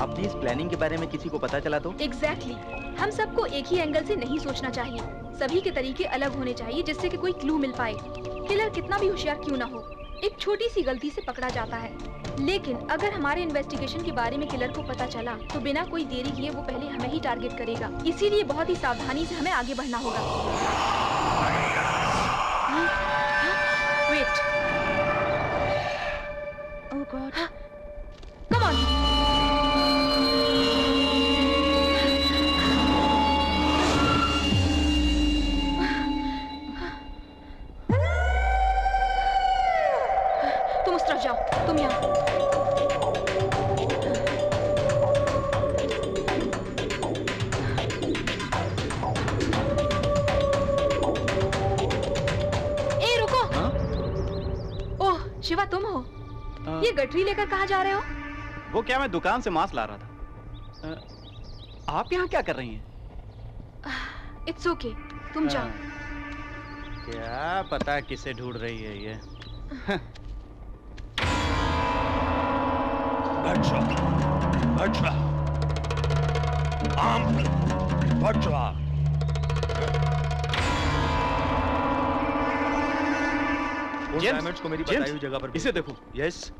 अपनी इस प्लानिंग के बारे में किसी को पता चला तो? एग्जैक्टली। हम सबको एक ही एंगल से नहीं सोचना चाहिए। सभी के तरीके अलग होने चाहिए जिससे कि कोई क्लू मिल पाए। किलर कितना भी होशियार क्यों ना हो, एक छोटी सी गलती से पकड़ा जाता है। लेकिन अगर हमारे इन्वेस्टिगेशन के बारे में किलर को पता चला तो बिना कोई देरी किए वो पहले हमें ही टारगेट करेगा। इसीलिए बहुत ही सावधानी से हमें आगे बढ़ना होगा। Wait. Oh God. Come on. तुम उस तरफ जाओ, तुम यहाँ। ए रुको। ओह शिवा, तुम हो? ये गठरी लेकर कहाँ जा रहे हो? वो क्या, मैं दुकान से मांस ला रहा था। आप यहाँ क्या कर रही हैं? इट्स ओके, तुम जाओ। क्या पता किसे ढूंढ रही है ये। डायमंड्स को मेरी बताई हुई जगह पर इसे देखो। यस।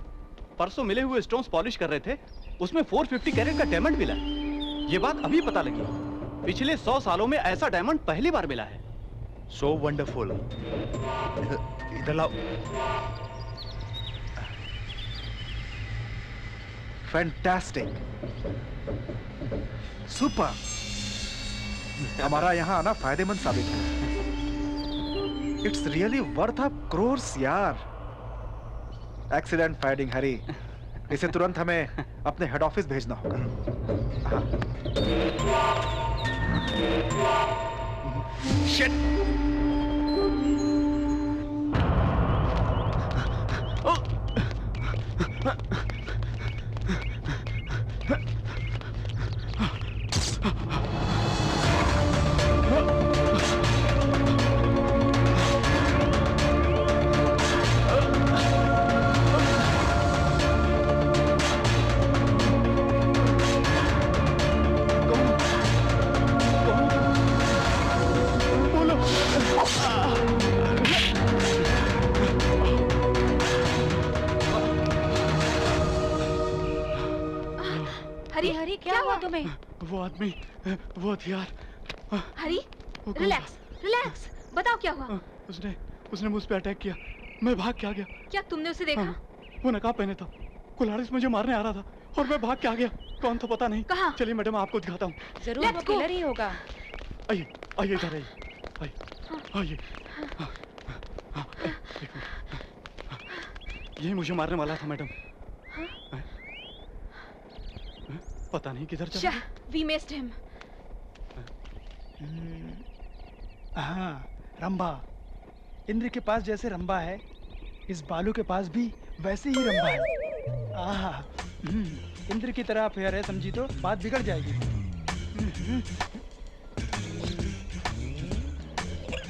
परसों मिले हुए स्टोन्स पॉलिश कर रहे थे उसमें 450 कैरेट का डायमंड मिला है। ये बात अभी पता लगी। पिछले 100 सालों में ऐसा डायमंड पहली बार मिला है। So wonderful. इधर लाओ। Fantastic, super. हमारा यहाँ आना फायदेमंद साबित है। इट्स रियली वर्थ अ क्रोर्स यार। एक्सीडेंट फाइंडिंग हरी, इसे तुरंत हमें अपने हेड ऑफिस भेजना होगा। शिट। हरी हरी क्या हुआ तुम्हें? वो आदमी, वो हथियार। हरी रिलैक्स रिलैक्स, बताओ क्या हुआ? उसने मुझ पे अटैक किया, मैं भाग के आ गया। क्या तुमने उसे देखा? वो नकाब पहने था, कुल्हाड़ी से मुझे मारने आ रहा था और मैं भाग के आ गया। कौन था पता नहीं। कहाँ? चलिए मैडम आपको दिखाता हूँ। जरूर वो किलर ही होगा। आइए आइए इधर आइए, आइए। यही मुझे मारने वाला था मैडम। पता नहीं किधर चला। We missed him. हाँ, रंभा। इंद्र के पास जैसे रंभा है, इस बालू के पास भी वैसे ही रंभा है। आहा, इंद्र की तरह फेयर है, समझी तो बात बिगड़ जाएगी।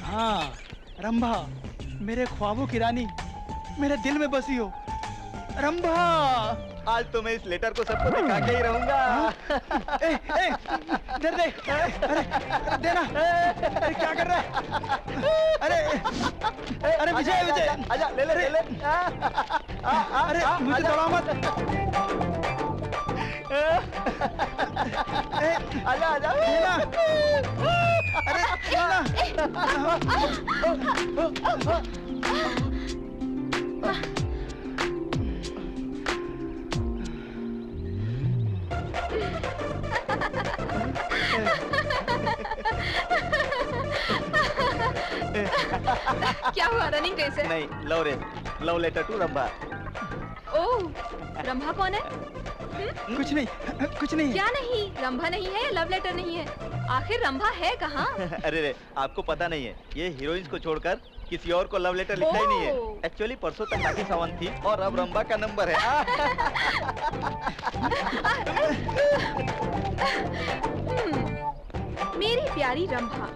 हाँ, रंभा, मेरे ख्वाबों की रानी, मेरे दिल में बसी हो। रंभा, आज तो मैं इस लेटर को सबको दिखा के ही रहूंगा। इधर देख। अरे देना। अरे क्या कर रहा है? अरे विजय विजय, आजा ले ले ले ले। अरे मुझे दौड़ा मत। आजा आजा। देना। अरे क्या हुआ? रनिंग कैसे? नहीं, लव लेटर टू रंभा। ओह, रंभा कौन है? कुछ नहीं, कुछ नहीं। क्या नहीं? रंभा नहीं है, लव लेटर नहीं है। आखिर रंभा है कहाँ? अरे रे, आपको पता नहीं है, ये हीरोइंस को छोड़कर किसी और को लव लेटर लिखा ही नहीं है। एक्चुअली परसों तक राखी सावंत थी और अब रंभा का नंबर है। मेरी प्यारी रंभा,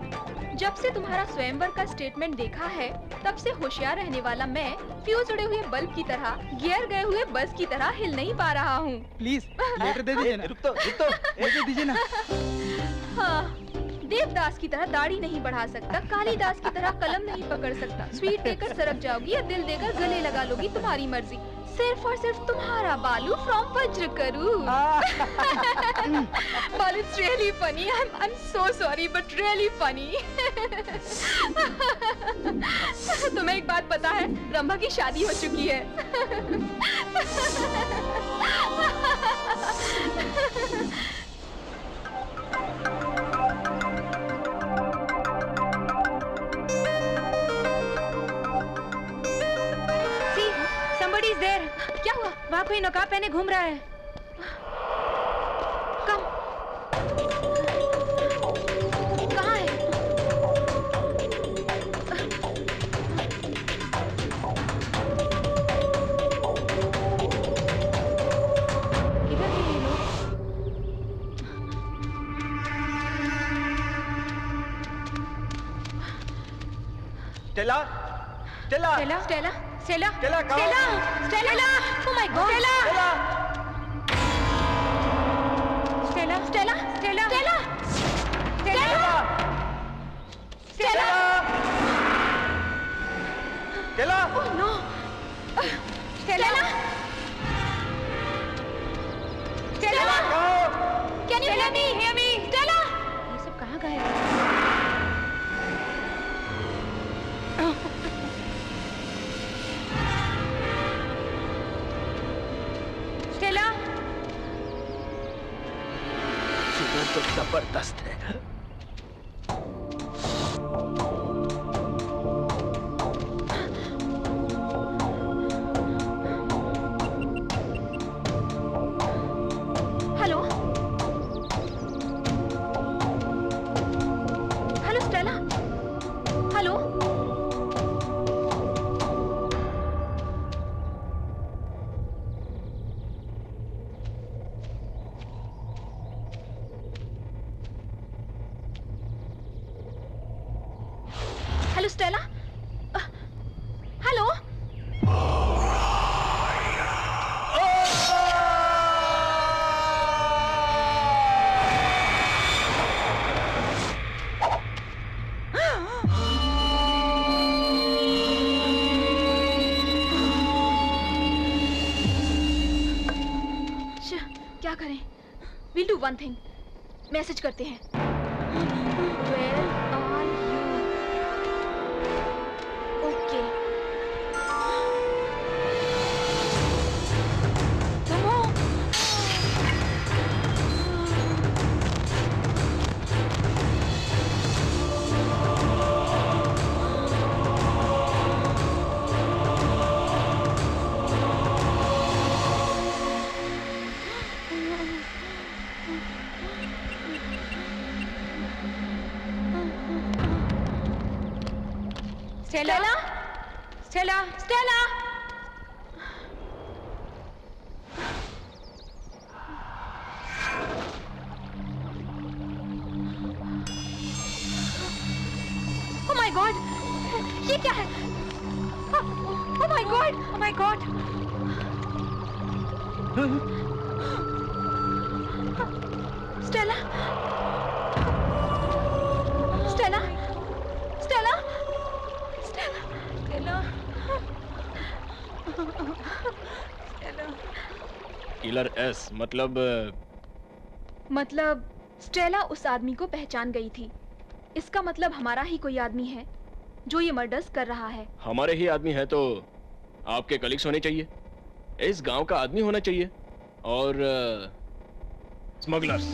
जब से तुम्हारा स्वयंवर का स्टेटमेंट देखा है, तब से होशियार रहने वाला मैं फ्यूज उड़े हुए बल्ब की तरह, गियर गए हुए बस की तरह हिल नहीं पा रहा हूँ। प्लीज लेटर दे दीजिए ना। रुक तो दे दीजिए ना। हाँ, देवदास की तरह दाढ़ी नहीं बढ़ा सकता, कालिदास की तरह कलम नहीं पकड़ सकता। स्वीट देकर सरक जाओगी या दिल देकर गले लगा लोगी, तुम्हारी मर्जी। सिर्फ और सिर्फ तुम्हारा बालू फ्रॉम वज्र करूं। बालू, it's really funny. I'm so sorry, but really funny. तुम्हें एक बात पता है? रंभा की शादी हो चुकी है। Somebody's there. क्या हुआ? वहाँ कोई नकाब पहने घूम रहा है। कम। कहाँ है? किधर गए ये लोग? Stella, Stella, Stella, Stella, Stella, Stella, Stella, oh my God, Stella, Stella, Stella, Stella, Stella, Stella, Stella, Stella, oh no, Stella, Stella, hello Stella. Hello. क्या करें? We'll do one thing. Message करते हैं। Where are you? Okay. Come on. Stella, Stella, Stella. Oh my God! ये क्या है? Oh my God! Oh my God! Stella, Stella, Stella, Stella, Stella. Killer S मतलब Stella उस आदमी को पहचान गई थी। इसका मतलब हमारा ही कोई आदमी है जो ये मर्डर्स कर रहा है। हमारे ही आदमी है तो आपके कलीग्स होने चाहिए, इस गांव का आदमी होना चाहिए और स्मगलर्स।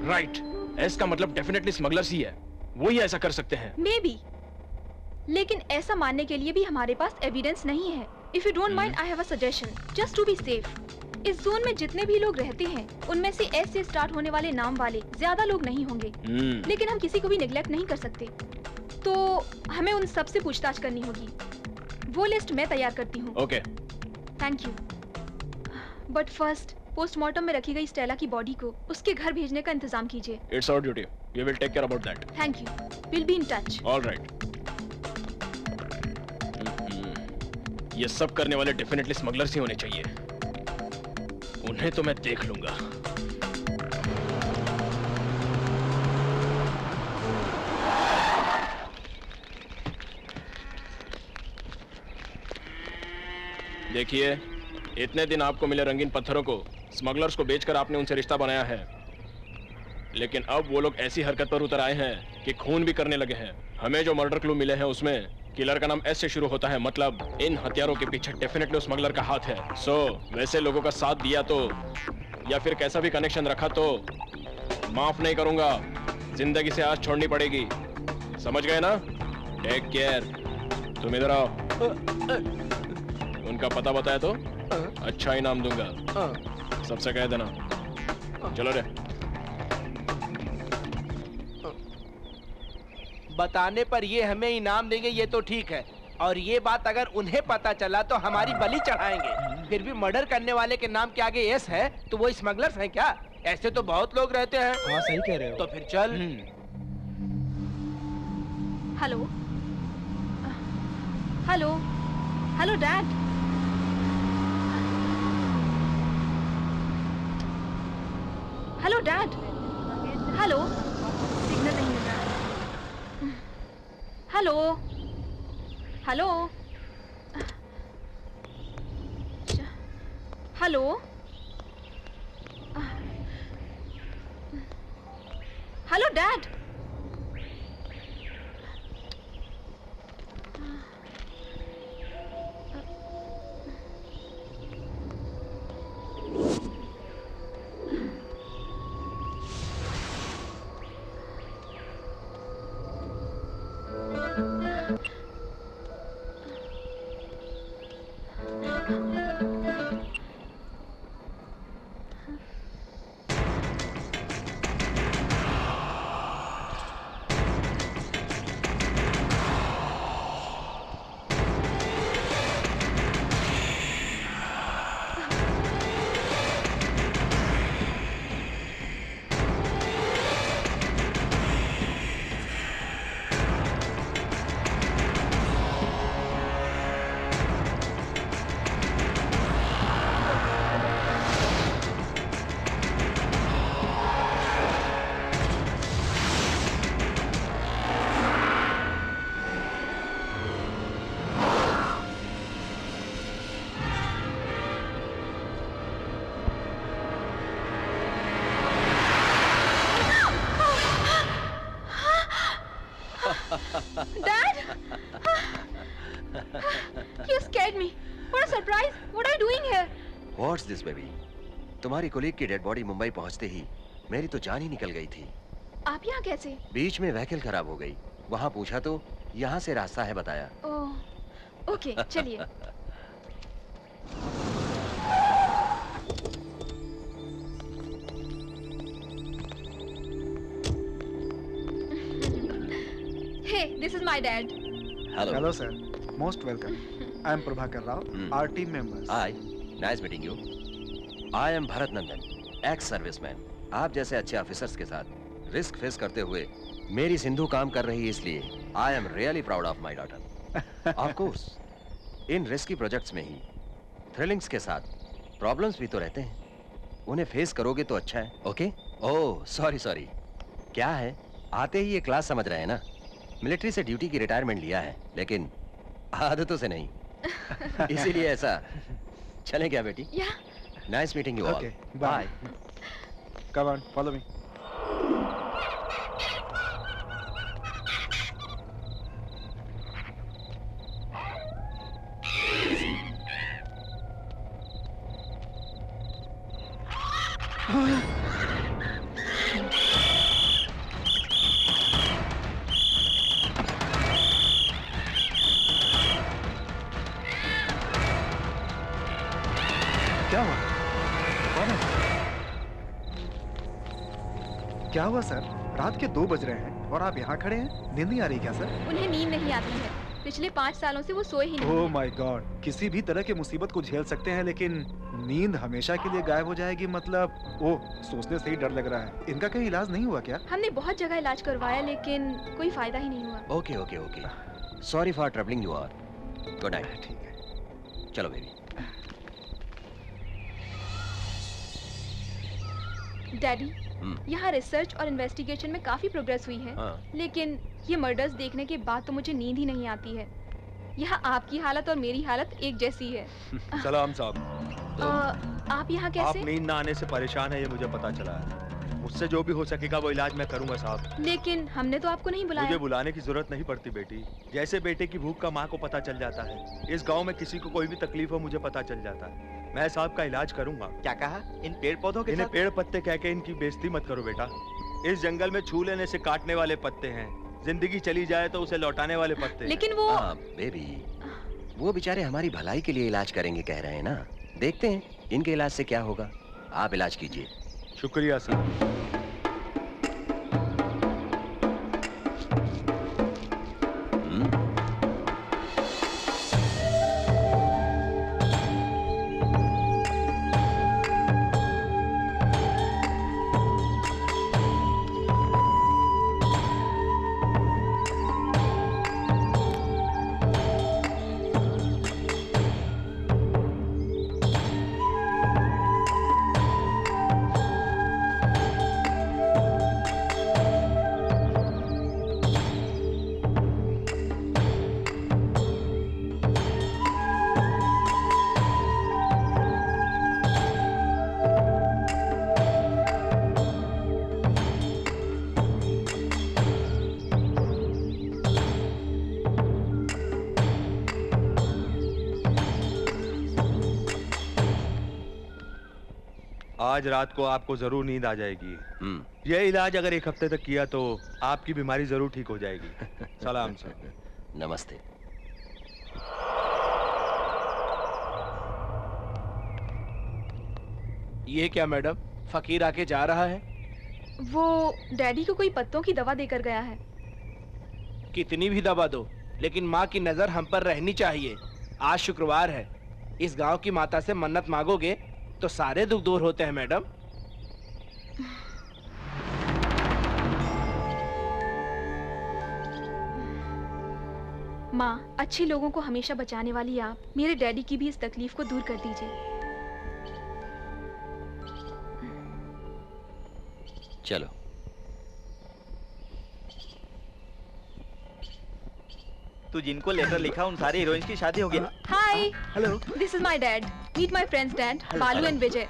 राइट, एस का मतलब डेफिनेटली स्मगलर्स ही है, वो ही ऐसा कर सकते हैं। मे बी, लेकिन ऐसा मानने के लिए भी हमारे पास एविडेंस नहीं है। If you don't mind, I have a suggestion, just to be safe. इस जोन में जितने भी लोग रहते हैं उनमें से एस से स्टार्ट होने वाले नाम वाले ज्यादा लोग नहीं होंगे, लेकिन हम किसी को भी निगलेक्ट नहीं कर सकते, तो हमें उन सब से पूछताछ करनी होगी। वो लिस्ट मैं तैयार करती हूँ। Okay, thank you. But first postmortem में रखी गई स्टेला की बॉडी को उसके घर भेजने का इंतजाम कीजिए। It's our duty, we will take care about that. Thank you, will be in touch. Alright. ये सब करने वाले डेफिनेटली स्मगलर्स ही होने चाहिए, उन्हें तो मैं देख लूंगा। देखिए, इतने दिन आपको मिले रंगीन पत्थरों को स्मगलर्स को बेचकर आपने उनसे रिश्ता बनाया है, लेकिन अब वो लोग ऐसी हरकत पर उतर आए हैं कि खून भी करने लगे हैं। हमें जो मर्डर क्लू मिले हैं उसमें किलर का नाम एस से शुरू होता है, मतलब इन हथियारों के पीछे डेफिनेटली स्मगलर का हाथ है। सो वैसे लोगों का साथ दिया तो या फिर कैसा भी कनेक्शन रखा तो माफ नहीं करूंगा, जिंदगी से आस छोड़नी पड़ेगी, समझ गए ना? Take care. तुम इधर आओ। उनका पता बताया तो अच्छा इनाम दूंगा, सबसे कह देना। चलो रे। बताने पर ये हमें इनाम देंगे ये तो ठीक है, और ये बात अगर उन्हें पता चला तो हमारी बलि चढ़ाएंगे। फिर भी मर्डर करने वाले के नाम के आगे एस है तो वो स्मगलर्स हैं क्या? ऐसे तो बहुत लोग रहते हैं। हाँ सही कह रहे हो। तो फिर चल। Hello, hello, hello dad. Hello dad. Hello, signal नहीं मिल रहा है। Hello, hello, hello, hello dad. Dad! You scared me. What a surprise. What are you doing here? What's this, baby? तुम्हारी कोलीग की डेड बॉडी मुंबई पहुंचते ही मेरी तो जान ही निकल गई थी। आप यहाँ कैसे? बीच में व्हीकल खराब हो गई। वहाँ पूछा तो यहाँ से रास्ता है बताया। ओह, ओके, चलिए। Hey, this is my dad. Hello. Hello, sir. Most welcome. I am Prabhakar Rao, our team members. Hi. Nice meeting you. I am Bharat Nandan, ex-serviceman. आप जैसे अच्छे ऑफिसर्स के साथ रिस्क फेस करते हुए मेरी सिंधु काम कर रही है, इसलिए I am really proud of my daughter. Of course in risky projects में ही थ्रिलिंग्स के साथ प्रॉब्लम्स भी तो रहते हैं, उन्हें फेस करोगे तो अच्छा है। ओके? ओह सॉरी, क्या है, आते ही ये क्लास समझ रहे हैं ना। मिलिट्री से ड्यूटी की रिटायरमेंट लिया है, लेकिन आदतों से नहीं। इसीलिए ऐसा। चलें क्या बेटी? Nice meeting you all. Okay, bye. Come on, follow me. क्या हुआ? कौन है? क्या हुआ सर? रात के 2 बज रहे हैं और आप यहाँ खड़े हैं? नींद नहीं आ रही क्या सर? उन्हें नींद नहीं आती है। पिछले 5 सालों से वो सोए ही नहीं। ओह माय गॉड, किसी भी तरह की मुसीबत को झेल सकते हैं, लेकिन नींद हमेशा के लिए गायब हो जाएगी मतलब? ओह, सोचने से ही डर लग रहा है। इनका कहीं इलाज नहीं हुआ क्या? हमने बहुत जगह इलाज करवाया, लेकिन कोई फायदा ही नहीं हुआ। Okay. Sorry for troubling you all. Good night. ठीक है, चलो बेबी। डैडी, यहाँ रिसर्च और इन्वेस्टिगेशन में काफी प्रोग्रेस हुई है, लेकिन ये मर्डर्स देखने के बाद तो मुझे नींद ही नहीं आती है। यहाँ आपकी हालत और मेरी हालत एक जैसी है। सलाम साहब। आप यहाँ कैसे? आप नींद ना आने से परेशान है, ये मुझे पता चला है। मुझसे जो भी हो सकेगा वो इलाज मैं करूंगा साहब। लेकिन हमने तो आपको नहीं बुलाया। मुझे बुलाने की जरूरत नहीं पड़ती बेटी। जैसे बेटे की भूख का माँ को पता चल जाता है, इस गाँव में किसी को कोई भी तकलीफ हो मुझे पता चल जाता है। मैं साहब का इलाज करूंगा। क्या कहा? इन पेड़ पौधों के इन्हें पेड़ पत्ते कह के इनकी बेइज्जती मत करो बेटा। इस जंगल में छू लेने से काटने वाले पत्ते हैं, जिंदगी चली जाए तो उसे लौटाने वाले पत्ते। लेकिन वो बेबी, वो बेचारे हमारी भलाई के लिए इलाज करेंगे कह रहे हैं ना। देखते हैं इनके इलाज से क्या होगा। आप इलाज कीजिए। शुक्रिया सर। आज रात को आपको जरूर नींद आ जाएगी। यह इलाज अगर 1 हफ्ते तक किया तो आपकी बीमारी जरूर ठीक हो जाएगी। सलाम सर। नमस्ते। ये क्या मैडम, फकीर आके जा रहा है? वो डैडी को कोई पत्तों की दवा देकर गया है। कितनी भी दवा दो, लेकिन माँ की नजर हम पर रहनी चाहिए। आज शुक्रवार है, इस गांव की माता से मन्नत मांगोगे तो सारे दुख दूर होते हैं मैडम। माँ, अच्छे लोगों को हमेशा बचाने वाली आप मेरे डैडी की भी इस तकलीफ को दूर कर दीजिए। चलो। तू जिनको लेटर लिखा उन सारे हीरोइंस की शादी हो गई। Hi. Hi hello this is my dad meet my friends dad Balu and Vijay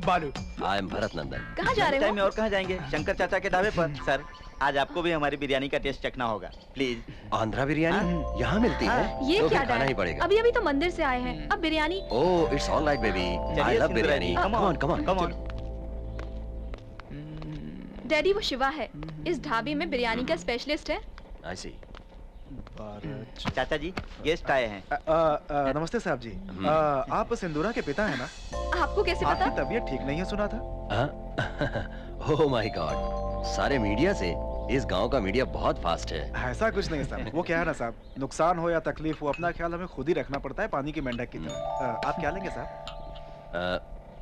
Balu I M Bharat नंदन। कहाँ जा रहे हो? टाइम में और कहाँ जाएंगे? शंकर चाचा के ढाबे पर। सर आज आपको भी हमारी बिरयानी का टेस्ट चखना होगा प्लीज। आंध्रा बिरयानी यहाँ मिलती है? ये तो क्या फिर खाना ही डैड? पड़ेगा। अभी अभी तो मंदिर से आए हैं, अब biryani. Oh it's all right baby, I love biryani. Come on come on come on. Daddy वो शिवा है, इस ढाबे में बिरयानी का स्पेशलिस्ट है। आई सी। चाचा जी गेस्ट आए हैं। नमस्ते साहब जी। आप सिंदूरा के पिता हैं ना? आपको कैसे पता? आपकी तबीयत ठीक नहीं है सुना था। ओह माय गॉड, सारे मीडिया से इस गांव का मीडिया बहुत फास्ट है। ऐसा कुछ नहीं साहब, वो क्या है ना साहब, नुकसान हो या तकलीफ हो अपना ख्याल हमें खुद ही रखना पड़ता है, पानी की मेंढक की तरह। आप क्या लेंगे साहब?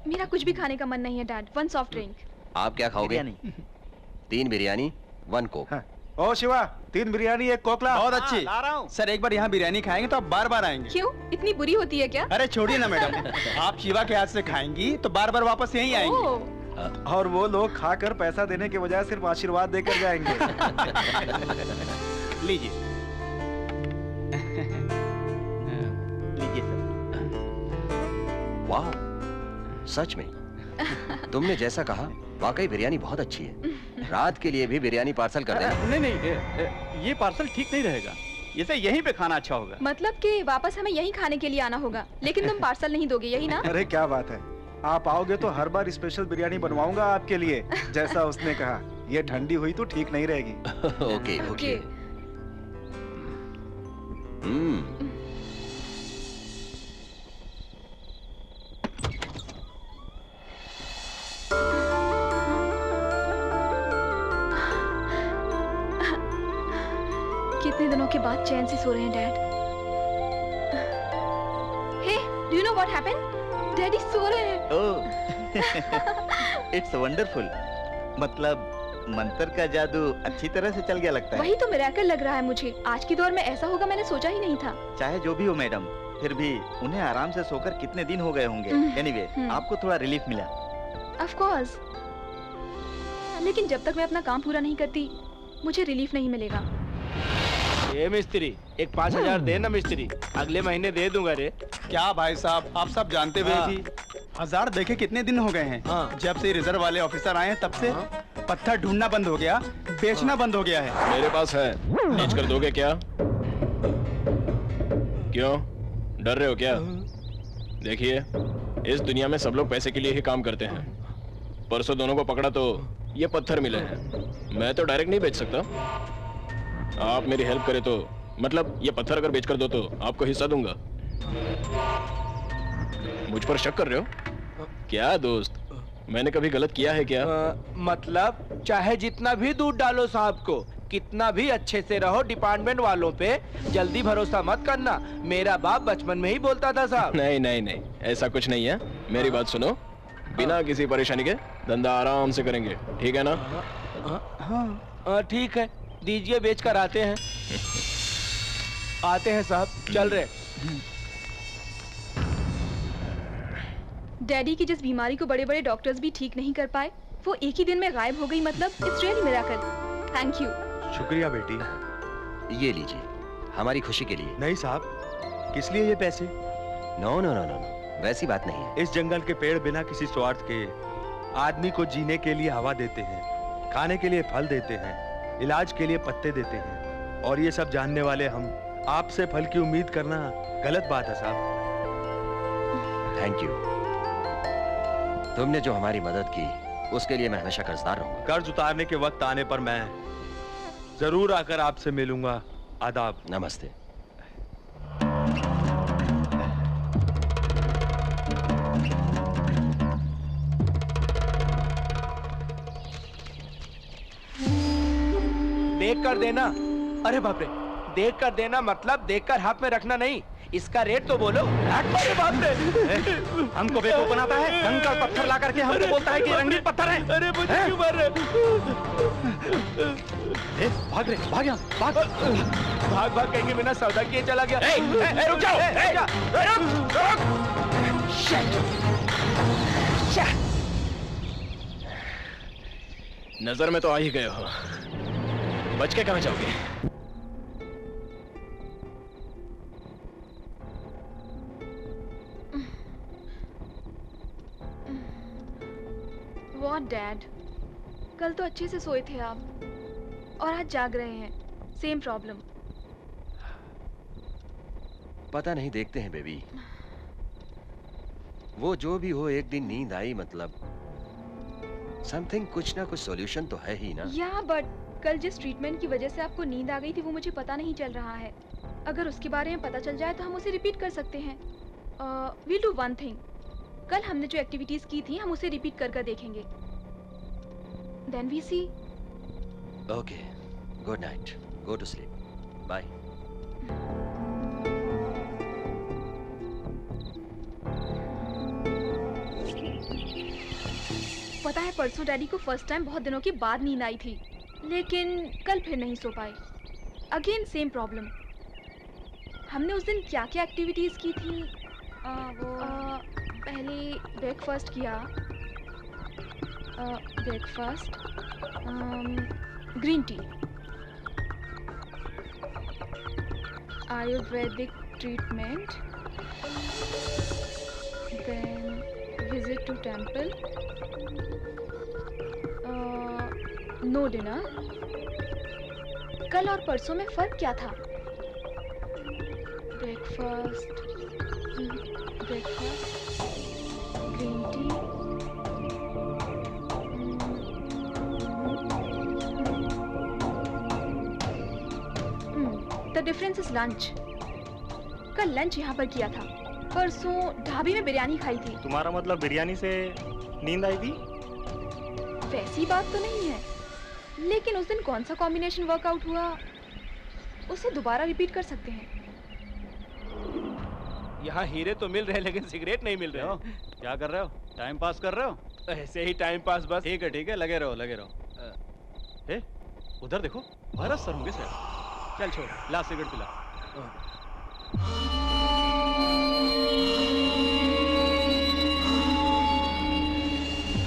मेरा कुछ भी खाने का मन नहीं है डैड, वन सॉफ्ट ड्रिंक। आप क्या खाओगे? 3 बिरयानी 1 कोक। ओ शिवा 3 बिरयानी 1 कोकला। बहुत अच्छी। सर एक बार यहाँ बिरयानी खाएंगे तो आप बार बार आएंगे। क्यों, इतनी बुरी होती है क्या? अरे छोड़िए ना मैडम, आप शिवा के हाथ से खाएंगी तो बार बार वापस यहीं आएंगे। और वो लोग खाकर पैसा देने के बजाय सिर्फ आशीर्वाद देकर जाएंगे। लीजिए लीजिए सर। वाह, सच में तुमने जैसा कहा वाकई बिरयानी बहुत अच्छी है। रात के लिए भी बिरयानी पार्सल कर देना। नहीं नहीं, ये पार्सल ठीक नहीं रहेगा, इसे यहीं पे खाना अच्छा होगा। मतलब कि वापस हमें यहीं खाने के लिए आना होगा, लेकिन तुम पार्सल नहीं दोगे, यही ना? अरे क्या बात है, आप आओगे तो हर बार स्पेशल बिरयानी बनवाऊंगा आपके लिए, जैसा उसने कहा। ये ठंडी हुई तो ठीक नहीं रहेगी। Okay okay. कितने दिनों के बाद चैन से सो रहे हैं dad. Hey, do you know what happened? Daddy सो रहे हैं। Oh it's wonderful. मतलब मंत्र का जादू अच्छी तरह से चल गया लगता है। वही तो मिरेकल लग रहा है मुझे। आज के दौर में ऐसा होगा मैंने सोचा ही नहीं था। चाहे जो भी हो मैडम, फिर भी उन्हें आराम से सोकर कितने दिन हो गए होंगे। एनीवे, आपको थोड़ा रिलीफ मिला। ऑफ कोर्स, लेकिन जब तक मैं अपना काम पूरा नहीं करती मुझे रिलीफ नहीं मिलेगा। ये मिस्त्री एक 5000 दे ना मिस्त्री, अगले महीने दे दूंगा रे। क्या भाई साहब, आप सब जानते हुए भी 1000 देखे कितने दिन हो गए हैं। जब से रिजर्व वाले ऑफिसर आए हैं तब से पत्थर ढूंढना बंद हो गया, बेचना बंद हो गया है। मेरे पास है, बेच कर दोगे क्या? क्यों डर रहे हो क्या? देखिए इस दुनिया में सब लोग पैसे के लिए ही काम करते हैं। परसों दोनों को पकड़ा तो ये पत्थर मिले हैं। मैं तो डायरेक्ट नहीं बेच सकता। आप मेरी हेल्प करें तो, मतलब ये पत्थर अगर बेचकर दो तो आपको हिस्सा दूंगा। मुझ पर शक कर रहे हो क्या दोस्त? मैंने कभी गलत किया है क्या? मतलब चाहे जितना भी दूध डालो साहब को, कितना भी अच्छे से रहो, डिपार्टमेंट वालों पे जल्दी भरोसा मत करना। मेरा बाप बचपन में ही बोलता था साहब। नहीं नहीं नहीं, ऐसा कुछ नहीं है। मेरी बात सुनो, बिना किसी परेशानी के धंधा आराम से करेंगे, ठीक है ना? हाँ ठीक है, दीजिए बेच कर आते हैं। आते हैं साहब, चल रहे। डैडी की जिस बीमारी को बड़े बड़े डॉक्टर्स भी ठीक नहीं कर पाए, वो एक ही दिन में गायब हो गई। मतलब it's really miracle. Thank you. शुक्रिया बेटी। ये लीजिए, हमारी खुशी के लिए। नहीं साहब, किस लिए ये पैसे? नो नो नो नो, वैसी बात नहीं है। इस जंगल के पेड़ बिना किसी स्वार्थ के आदमी को जीने के लिए हवा देते हैं, खाने के लिए फल देते हैं, इलाज के लिए पत्ते देते हैं, और ये सब जानने वाले हम आपसे फल की उम्मीद करना गलत बात है साहब। Thank you. तुमने जो हमारी मदद की उसके लिए मैं हमेशा कर्जदार रहूंगा। कर्ज उतारने के वक्त आने पर मैं जरूर आकर आपसे मिलूंगा। आदाब। नमस्ते। देख कर देना। अरे बाप रे, देख कर देना मतलब देख कर हाथ में रखना नहीं। इसका रेट तो बोलो। अरे बाप रे, हमको बेवकूफ बनाता है। कंकड़ पत्थर ला करके हमको बोलता है कि रंगीन पत्थर है। अरे मुझे क्यों मार रहे? भाग रे, भाग यहाँ, भाग। भाग भाग कहीं बिना सौदा किए चला गया। रुक जाओ, नजर में तो आ ही गए हो, बच के कहां जाओगे? Not dad. कल तो अच्छे से सोए थे आप और आज जाग रहे हैं। Same problem. पता नहीं, देखते हैं बेबी। वो जो भी हो, एक दिन नींद आई मतलब समथिंग, कुछ ना कुछ सॉल्यूशन तो है ही ना। या बट कल जिस ट्रीटमेंट की वजह से आपको नींद आ गई थी वो मुझे पता नहीं चल रहा है। अगर उसके बारे में पता चल जाए तो हम उसे रिपीट कर सकते हैं। वील डू वन थिंग, कल हमने जो एक्टिविटीज की थी हम उसे रिपीट कर देखेंगे। Then we see. Okay, good night, go to sleep, bye. पता है परसों डैडी को फर्स्ट टाइम बहुत दिनों के बाद नींद आई थी, लेकिन कल फिर नहीं सो पाए। Again same problem. हमने उस दिन क्या क्या एक्टिविटीज की थी? पहले ब्रेकफास्ट किया, breakfast, green tea, ayurvedic treatment, then visit to temple, no dinner. कल और परसों में फर्क क्या था? Breakfast, green tea, the difference is lunch. कल लंच यहाँ पर किया था, परसों ढाबे में बिरयानी खाई थी। तुम्हारा मतलब बिरयानी से नींद आई थी? वैसी बात तो नहीं है, लेकिन उस दिन कौन सा कॉम्बिनेशन वर्कआउट हुआ उसे दोबारा रिपीट कर सकते हैं। यहाँ हीरे तो मिल रहे हैं लेकिन सिगरेट नहीं मिल रहे हो। क्या कर रहे हो? टाइम पास कर रहे हो? ऐसे ही टाइम पास बस। ठीक है, लगे रहो लगे रहो। ए, उधर देखो, भारत सर होंगे सर। चल छोड़, ला सिगरेट पिला।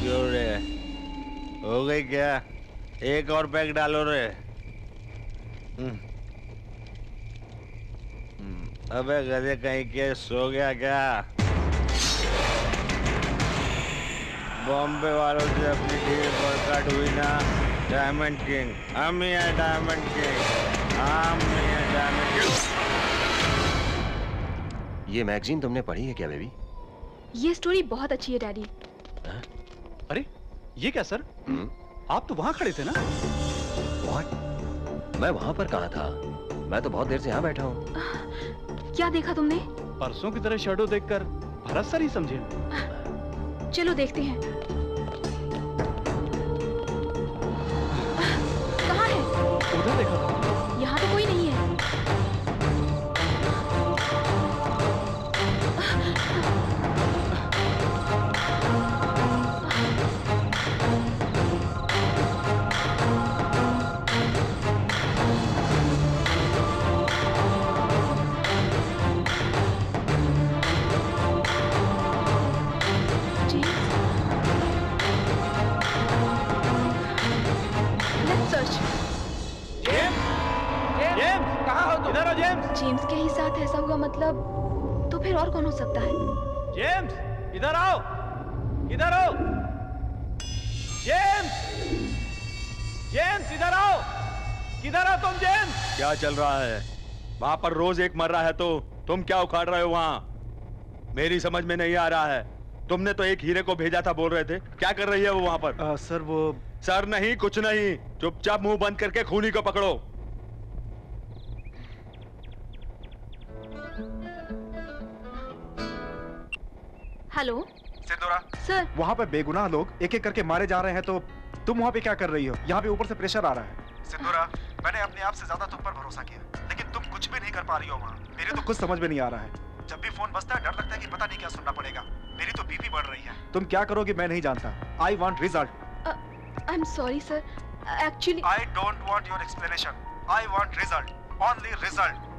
क्यों रे, हो गई क्या? एक और पैक डालो रे। अबे गधे कहीं के, सो गया क्या? बॉम्बे वालों से अपनी डील वर्कआउट हुई ना? डायमंड किंग, हम ही हैं डायमंड किंग, हम ही हैं डायमंड किंग। ये मैगजीन तुमने पढ़ी है क्या बेबी? ये स्टोरी बहुत अच्छी है डैडी। अरे ये क्या सर? आप तो वहाँ खड़े थे ना? What? मैं वहाँ पर कहाँ था? मैं तो बहुत देर से यहाँ बैठा हूँ। क्या देखा तुमने? परसों की तरह शैडो देखकर भरत सर ही समझे। चलो देखते हैं। कहाँ है? उधर देखा था। यहाँ तो कोई नहीं है। जेम्स के ही साथ ऐसा हुआ मतलब, तो फिर और कौन हो सकता है? जेम्स, इधर आओ, इधर आओ। जेम्स, जेम्स इधर आओ, किधर हो तुम जेम्स? क्या चल रहा है वहां पर? रोज एक मर रहा है तो तुम क्या उखाड़ रहे हो वहां? मेरी समझ में नहीं आ रहा है। तुमने तो एक हीरे को भेजा था बोल रहे थे, क्या कर रही है वो वहां पर? सर वो सर नहीं, कुछ नहीं, चुपचाप मुंह बंद करके खूनी को पकड़ो। हेलो सिंदूरा सर, वहाँ पे बेगुनाह लोग एक एक करके मारे जा रहे हैं, तो तुम वहाँ पे क्या कर रही हो? यहाँ पे ऊपर से प्रेशर आ रहा है। सिंदूरा, मैंने अपने आप से ज्यादा तुम पर भरोसा किया, लेकिन तुम कुछ भी नहीं कर पा रही हो वहाँ। मेरे तो कुछ समझ में नहीं आ रहा है। जब भी फोन बजता है डर लगता है कि पता नहीं क्या सुनना पड़ेगा। मेरी तो बीपी बढ़ रही है। तुम क्या करोगी मैं नहीं जानता। I want result. I am sorry sir, actually I don't want your explanation. I want result, only result.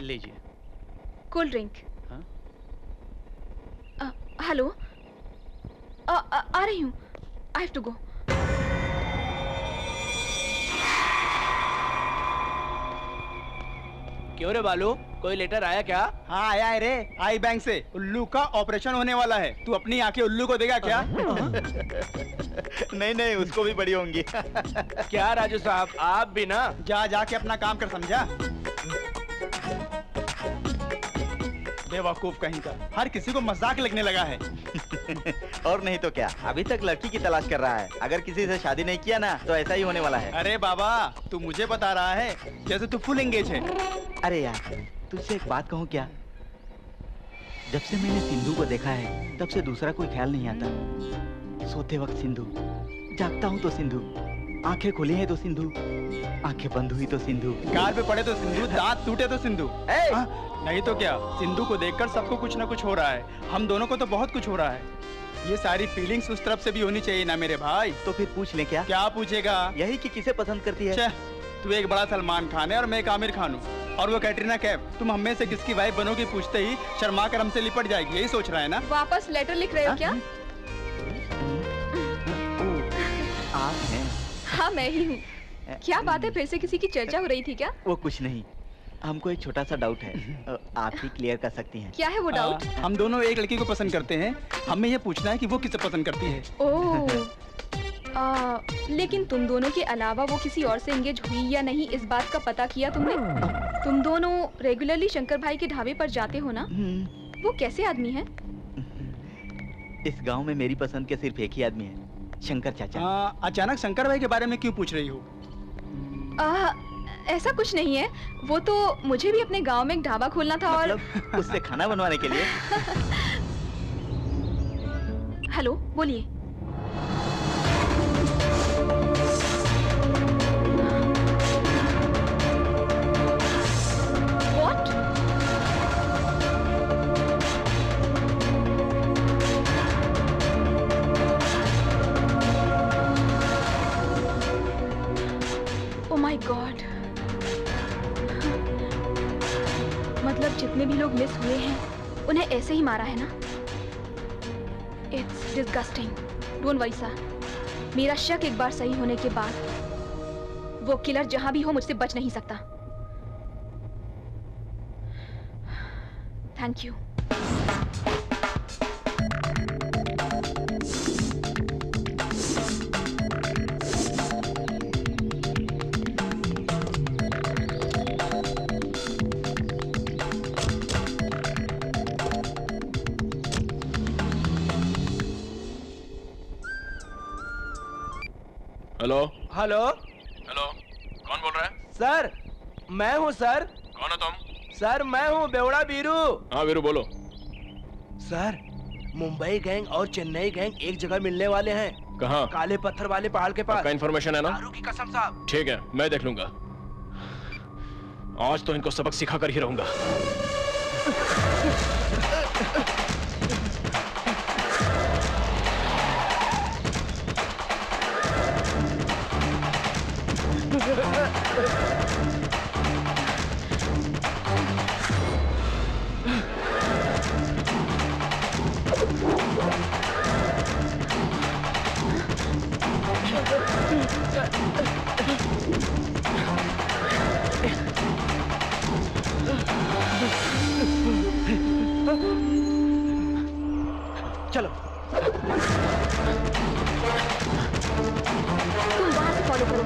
लीजिए कोल्ड ड्रिंक। हाँ? हेलो आ रही हूँ। I have to go. क्यों रे बालू, कोई लेटर आया क्या? हाँ आया है रे, आई बैंक से। उल्लू का ऑपरेशन होने वाला है। तू अपनी आंखें उल्लू को देगा क्या? नहीं नहीं, उसको भी बड़ी होंगी। क्या राजू साहब, आप भी ना? जाके अपना काम कर, समझा? बेवकूफ कहीं का, हर किसी को मजाक लगने लगा है। और नहीं तो क्या, अभी तक लड़की की तलाश कर रहा है। अगर किसी से शादी नहीं किया ना तो ऐसा ही होने वाला है। अरे बाबा, तू मुझे बता रहा है जैसे तू फुल एंगेज है। अरे यार, तुझसे एक बात कहूँ क्या? जब से मैंने सिंधु को देखा है तब से दूसरा कोई ख्याल नहीं आता। सोते वक्त सिंधु, जागता हूँ तो सिंधु, आंखें खुली हैं तो सिंधु, आंखें बंद हुई तो सिंधु, गाल पे पड़े तो सिंधु, दांत टूटे तो सिंधु। नहीं तो क्या, सिंधु को देखकर सबको कुछ ना कुछ हो रहा है। हम दोनों को तो बहुत कुछ हो रहा है। ये सारी फीलिंग्स उस तरफ से भी होनी चाहिए ना मेरे भाई। तो फिर पूछ ले क्या? क्या पूछेगा? यही कि किसे पसंद करती है। तू एक बड़ा सलमान खान है और मैं एक आमिर खान हूँ, और वो कैटरीना कैफ। तुम हमें से किसकी वाइफ बनोगी पूछते ही शर्मा कर हमसे लिपट जाएगी। यही सोच रहा है ना? वापस लेटर लिख रहे हो क्या? आप हैं? हाँ मैं ही हूँ। क्या बात है, फिर से किसी की चर्चा हो रही थी क्या? वो कुछ नहीं, हमको एक छोटा सा डाउट है, आप ही क्लियर कर सकती हैं। क्या है वो डाउट? हम दोनों एक लड़की को पसंद करते हैं, हमें ये पूछना है कि वो किसे पसंद करती है। ओह, लेकिन तुम दोनों के अलावा वो किसी और से एंगेज हुई या नहीं, इस बात का पता किया तुमने? तुम दोनों रेगुलरली शंकर भाई के ढाबे पर जाते हो ना? वो कैसे आदमी है? इस गांव में मेरी पसंद के सिर्फ एक ही आदमी है, शंकर चाचा। अचानक शंकर भाई के बारे में क्यों पूछ रही हो? ऐसा कुछ नहीं है, वो तो मुझे भी अपने गांव में एक ढाबा खोलना था। मतलब और उससे खाना बनवाने के लिए। हेलो, बोलिए। What? Oh my God. मतलब जितने भी लोग मिस हुए हैं उन्हें ऐसे ही मारा है ना? It's disgusting. Don't worry sir. मेरा शक एक बार सही होने के बाद वो किलर जहां भी हो मुझसे बच नहीं सकता। Thank you. Hello hello hello, कौन बोल रहा है? सर, मैं हूँ सर। कौन हो तुम? सर मैं हूँ बेवड़ा बीरू। हाँ वीरू बोलो। सर, मुंबई गैंग और चेन्नई गैंग एक जगह मिलने वाले हैं। कहाँ? काले पत्थर वाले पहाड़ के पास। आपका इन्फॉर्मेशन है ना? दारू की कसम साहब। ठीक है, मैं देख लूंगा। आज तो इनको सबक सिखा कर ही रहूंगा। चलो। तुम वहां से फॉलो करो।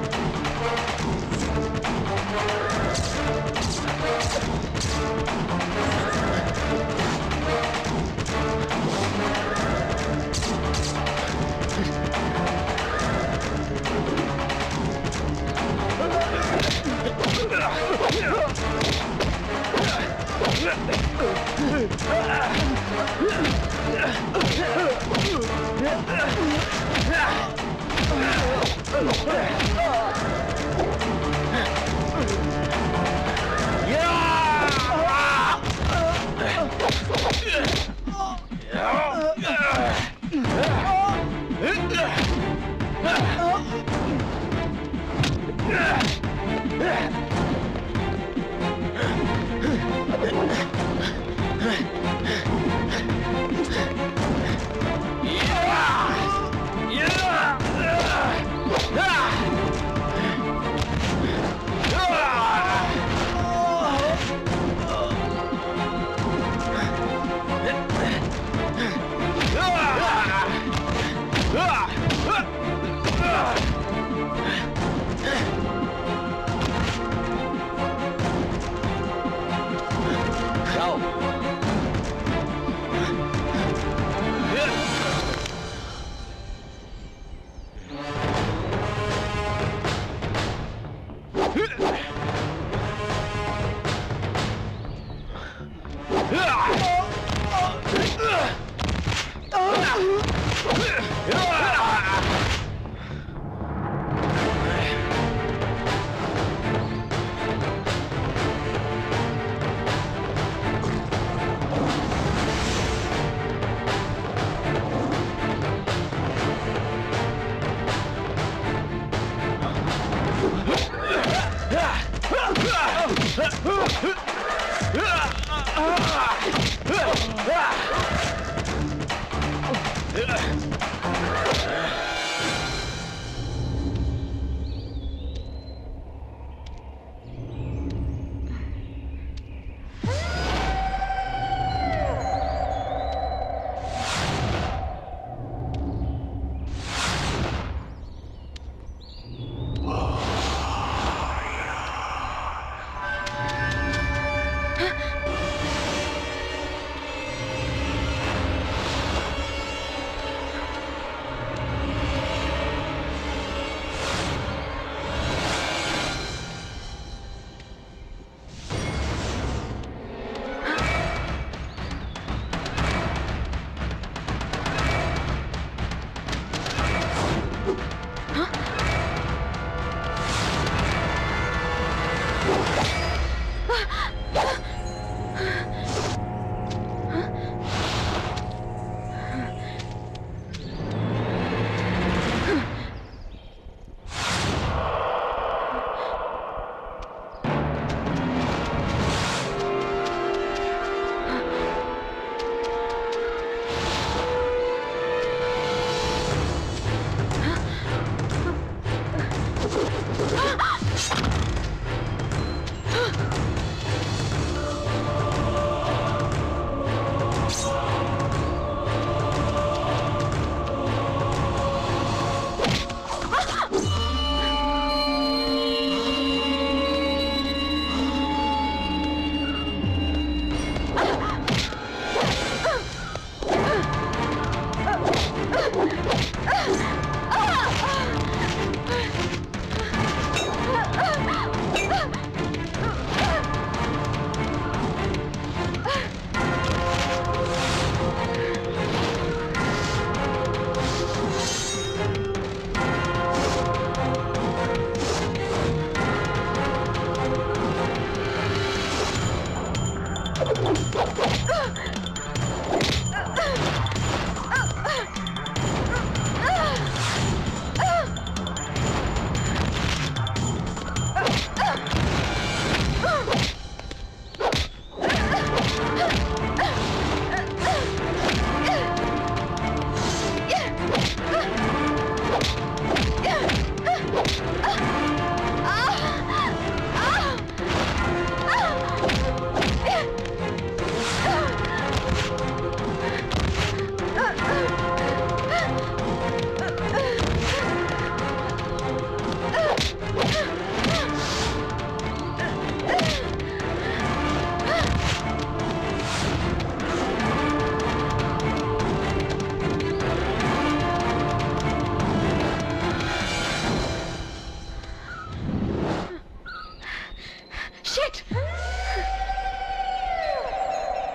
Yeah!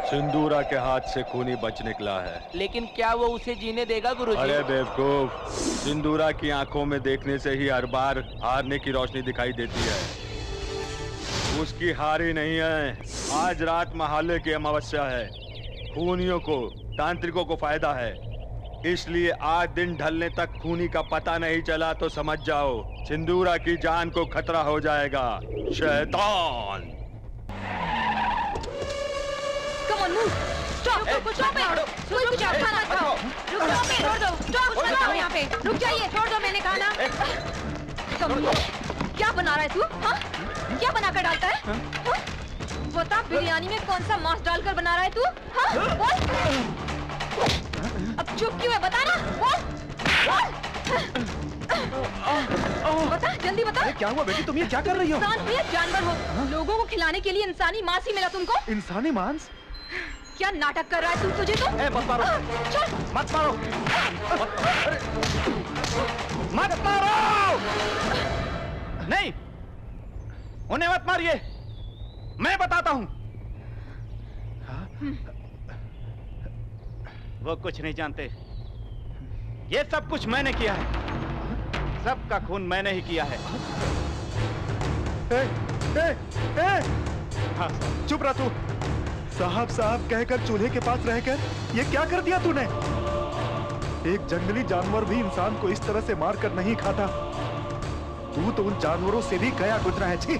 सिंदूरा के हाथ से खूनी बच निकला है। लेकिन क्या वो उसे जीने देगा गुरुजी? अरे बेवकूफ, सिंदूरा की आंखों में देखने से ही हर बार हारने की रोशनी दिखाई देती है। उसकी हार ही नहीं है। आज रात महालय की अमावस्या है। खूनियों को, तांत्रिकों को फायदा है, इसलिए आज दिन ढलने तक खूनी का पता नहीं चला तो समझ जाओ सिंदूरा की जान को खतरा हो जाएगा। शैतान! Come on, move. Stop. Stop it. कोई कुछ खाना खाओ। रुक जाओ, छोड़ दो। Stop, मत खाओ यहाँ पे। रुक जाइए, छोड़ दो, मैंने कहा ना। क्या बना रहा है तू? हाँ? क्या बनाकर डालता है? हाँ? बता, बिरयानी में कौन सा मांस डालकर बना रहा है तू? हाँ? बोल। अब चुप क्यों है? बता ना। बोल। बता, जल्दी बता। क्या हुआ बेटी, तुम ये क्या कर रही हो? इंसान हो या जानवर हो, लोगों को खिलाने के लिए इंसानी मांस ही मिला तुमको? इंसानी मांस? क्या नाटक कर रहा है तू? तुझे तो मत मारो, चल मत मारो, मत मारो। नहीं, उन्हें मत मारिए, मैं बताता हूं। वो कुछ नहीं जानते, ये सब कुछ मैंने किया है, सबका खून मैंने ही किया है। हाँ, चुप रहा तू। साहब साहब कहकर चूल्हे के पास रहकर ये क्या कर दिया तूने? एक जंगली जानवर भी इंसान को इस तरह से मार कर नहीं खाता। तू तो उन जानवरों से भी गया गुजरा है। छी!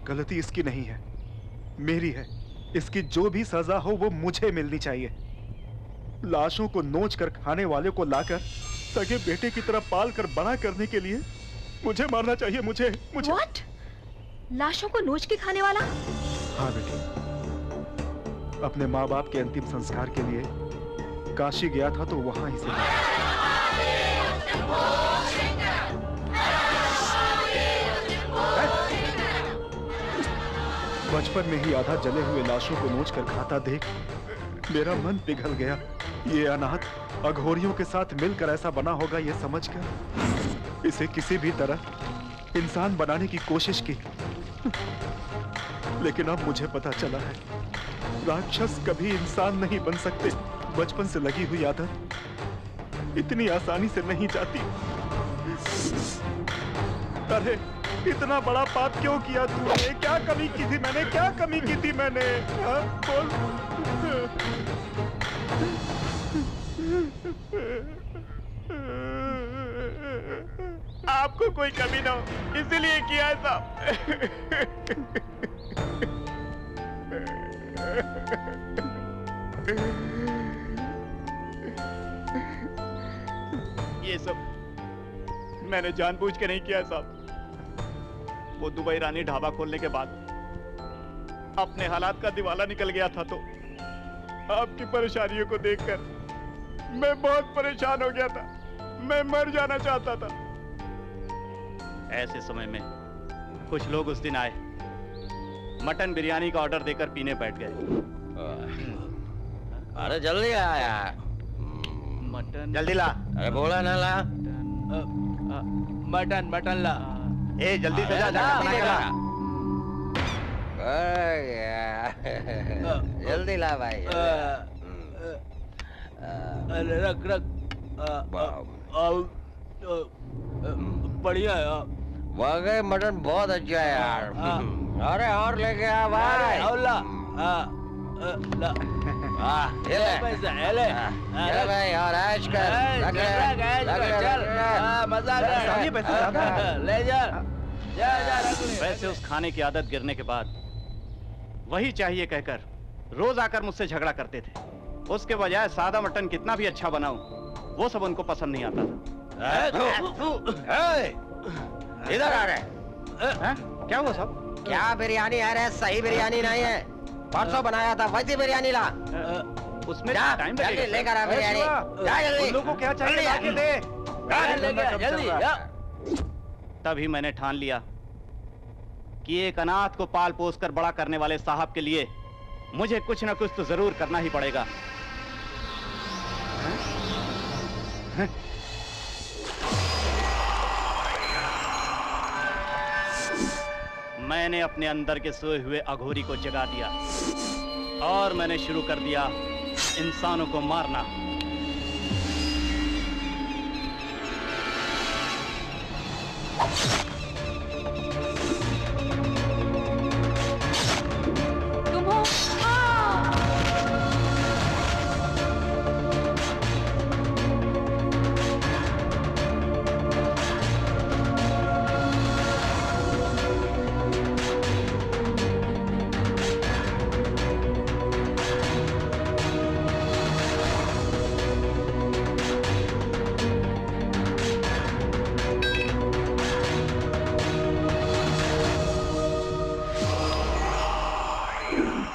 गलती इसकी नहीं है, मेरी है। इसकी जो भी सजा हो वो मुझे मिलनी चाहिए। लाशों को नोच कर खाने वाले को लाकर सगे बेटे की तरह पाल कर बड़ा करने के लिए मुझे मारना चाहिए। मुझे What? लाशों को नोच के खाने वाला? हाँ बेटी, अपने माँ बाप के अंतिम संस्कार के लिए काशी गया था तो वहां ही से बचपन में ही आधा जले हुए लाशों को नोच कर खाता देख मेरा मन पिघल गया। ये अनाथ अघोरियों के साथ मिलकर ऐसा बना होगा ये समझकर इसे किसी भी तरह इंसान बनाने की कोशिश की। लेकिन अब मुझे पता चला है राक्षस कभी इंसान नहीं बन सकते। बचपन से लगी हुई आदत इतनी आसानी से नहीं जाती। अरे इतना बड़ा पाप क्यों किया तूने? क्या कमी की थी मैंने? क्या कमी की थी मैंने? हाँ, बोल। आपको कोई कमी ना हो इसीलिए किया था। ये सब मैंने जानबूझ के नहीं किया साहब। वो दुबई रानी ढाबा खोलने के बाद अपने हालात का दिवाला निकल गया था तो आपकी परेशानियों को देखकर मैं बहुत परेशान हो गया था। मैं मर जाना चाहता था। ऐसे समय में कुछ लोग उस दिन आए, मटन बिरयानी का ऑर्डर देकर पीने बैठ गए। अरे जल्दी आ यार। मटन जल्दी ला। अरे बोला ना ला। मटन ला। ए जल्दी से जा, बना के ला। जल्दी ला भाई। रख बढ़िया है। वाकई मटन बहुत अच्छा है यार। अरे और लेके आ भाई। ये भाई और ऐश कर। मजा ले जा। वैसे उस खाने की आदत गिरने के बाद वही चाहिए कहकर रोज आकर मुझसे झगड़ा करते थे। उसके बजाय सादा मटन कितना भी अच्छा बनाऊं वो सब उनको पसंद नहीं आता था। इधर आ रहे। क्या हुआ साहब? क्या बिरयानी है रे? सही बिरयानी नहीं है। परसों बनाया था वैसी बिरयानी ला। उसमें टाइम लगेगा। लेकर आ बिरयानी। जा जल्दी। उन लोगों को क्या चाहिए लाके दे। जल्दी। तभी मैंने ठान लिया कि एक अनाथ को पाल पोस कर बड़ा करने वाले साहब के लिए मुझे कुछ ना कुछ तो जरूर करना ही पड़ेगा। मैंने अपने अंदर के सोए हुए अघोरी को जगा दिया और मैंने शुरू कर दिया इंसानों को मारना।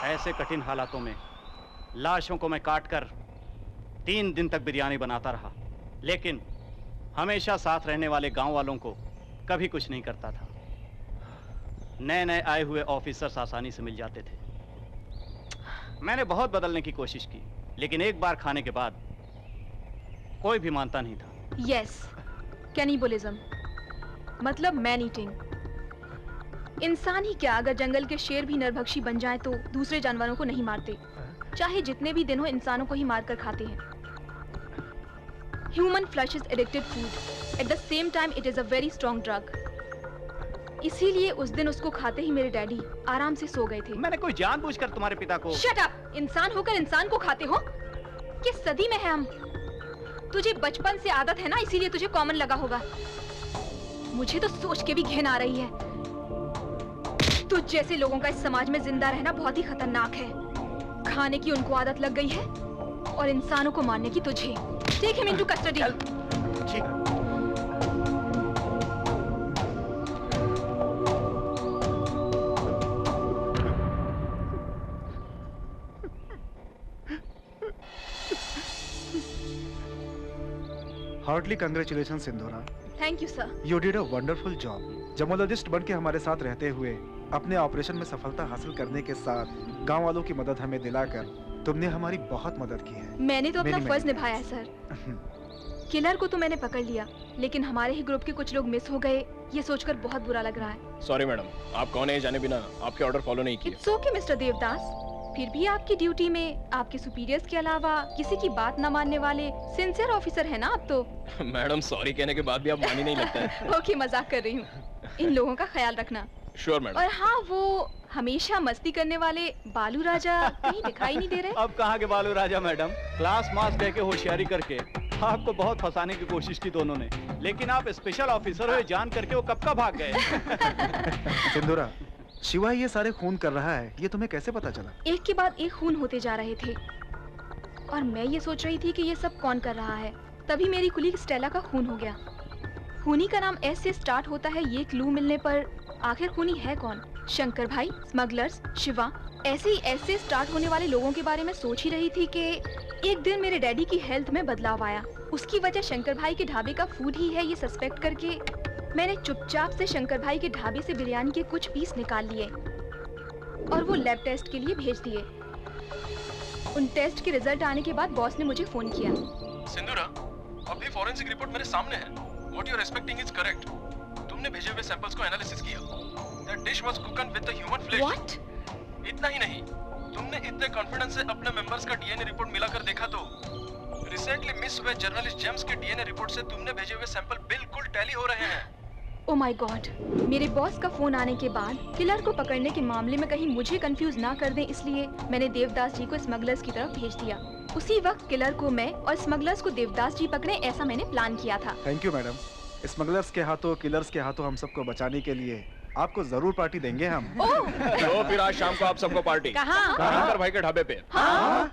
ऐसे कठिन हालातों में लाशों को मैं काटकर 3 दिन तक बिरयानी बनाता रहा, लेकिन हमेशा साथ रहने वाले गांव वालों को कभी कुछ नहीं करता था। नए नए आए हुए ऑफिसर्स आसानी से मिल जाते थे। मैंने बहुत बदलने की कोशिश की, लेकिन एक बार खाने के बाद कोई भी मानता नहीं था। यस, कैनिबलिज्म मतलब मैन ईटिंग। इंसान ही क्या, अगर जंगल के शेर भी नरभक्षी बन जाए तो दूसरे जानवरों को नहीं मारते, चाहे जितने भी दिन हो इंसानों को ही मारकर खाते हैं। Human flesh is addicted food, at the same time it is a very strong drug. इसीलिए उस दिन उसको खाते ही मेरे डैडी आराम से सो गए थे। मैंने कोई जानबूझकर तुम्हारे पिता को। Shut up! इंसान होकर इंसान को खाते हो? किस सदी में है हम? तुझे बचपन से आदत है ना, इसीलिए तुझे कॉमन लगा होगा। मुझे तो सोच के भी घिन आ रही है। तुझ जैसे लोगों का इस समाज में जिंदा रहना बहुत ही खतरनाक है। खाने की उनको आदत लग गई है और इंसानों को मारने की तुझे। Take him into custody. Heartly congratulation Sindhura. Thank you sir. You did a wonderful job. Gemologist बन के हमारे साथ रहते हुए अपने ऑपरेशन में सफलता हासिल करने के साथ गांव वालों की मदद हमें दिलाकर तुमने हमारी बहुत मदद की है। मैंने तो अपना फर्ज निभाया है सर। किलर को तो मैंने पकड़ लिया, लेकिन हमारे ही ग्रुप के कुछ लोग मिस हो गए, ये सोचकर बहुत बुरा लग रहा है। सॉरी मैडम, आप कौन है जाने बिना आपके ऑर्डर फॉलो नहीं किए। It's okay mister Devdas. फिर भी आपकी ड्यूटी में आपके सुपीरियर्स के अलावा किसी की बात न मानने वाले सिंसियर ऑफिसर है ना आप तो। मैडम सॉरी कहने के बाद भी आप मानी नहीं लगता है। ओके, मजाक कर रही हूँ। इन लोगों का ख्याल रखना। Sure madam. और हाँ, वो हमेशा मस्ती करने वाले बालू राजा कहीं दिखाई नहीं दे रहे। अब कहाँ के बालू राजा मैडम, क्लास मास दे के होशियारी करके आपको बहुत फंसाने की कोशिश की दोनों ने, लेकिन आप स्पेशल ऑफिसर हुए जान करके वो कब का भाग गए। सिंधुरा, शिवा ये सारे खून कर रहा है, ये तुम्हें कैसे पता चला? एक के बाद एक खून होते जा रहे थे और मैं ये सोच रही थी कि ये सब कौन कर रहा है। तभी मेरी कुलीग स्टेला का खून हो गया। खूनी का नाम एस से स्टार्ट होता है, ये क्लू मिलने पर आखिर खूनी है कौन? शंकर भाई, स्मगलर्स, शिवा। ऐसे ही एस से स्टार्ट होने वाले लोगों के बारे में सोच ही रही थी कि एक दिन मेरे डैडी की हेल्थ में बदलाव आया। उसकी वजह शंकर भाई के ढाबे का फूड ही है, ये सस्पेक्ट करके मैंने चुपचाप से शंकर भाई के ढाबे से बिरयानी के कुछ पीस निकाल लिए और वो लैब टेस्ट के लिए भेज दिए। उन टेस्ट के रिजल्ट आने के बाद बॉस ने मुझे फोन किया। सिंधुरा, अभी फॉरेंसिक रिपोर्ट मेरे सामने है। What you are expecting is correct. तुमने भेजे हुए सैंपल्स को एनालिसिस किया। That dish was cooked with the human flesh. What? इतना ही नहीं, तुमने इतने कॉन्फिडेंस से अपने मेंबर्स का डीएनए रिपोर्ट मिलाकर देखा तो रिसेंटली मिस हुए जर्नलिस्ट जेम्स के डीएनए रिपोर्ट से तुमने भेजे हुए सैंपल बिल्कुल टैली हो रहे हैं। Oh my God! मेरे बॉस का फोन आने के बाद किलर को पकड़ने के मामले में कहीं मुझे कंफ्यूज ना कर दें, इसलिए मैंने देवदास जी को स्मगलर्स की तरफ भेज दिया। उसी वक्त किलर को मैं और स्मगलर्स को देवदास जी पकड़े, ऐसा मैंने प्लान किया था। Thank you madam. स्मगलर्स के हाथों, किलर्स के हाथों हम सबको बचाने के लिए आपको जरूर पार्टी देंगे हम। तो फिर आज शाम को आप सबको पार्टी कहाँ? शंकर भाई के ढाबे पे। हाँ?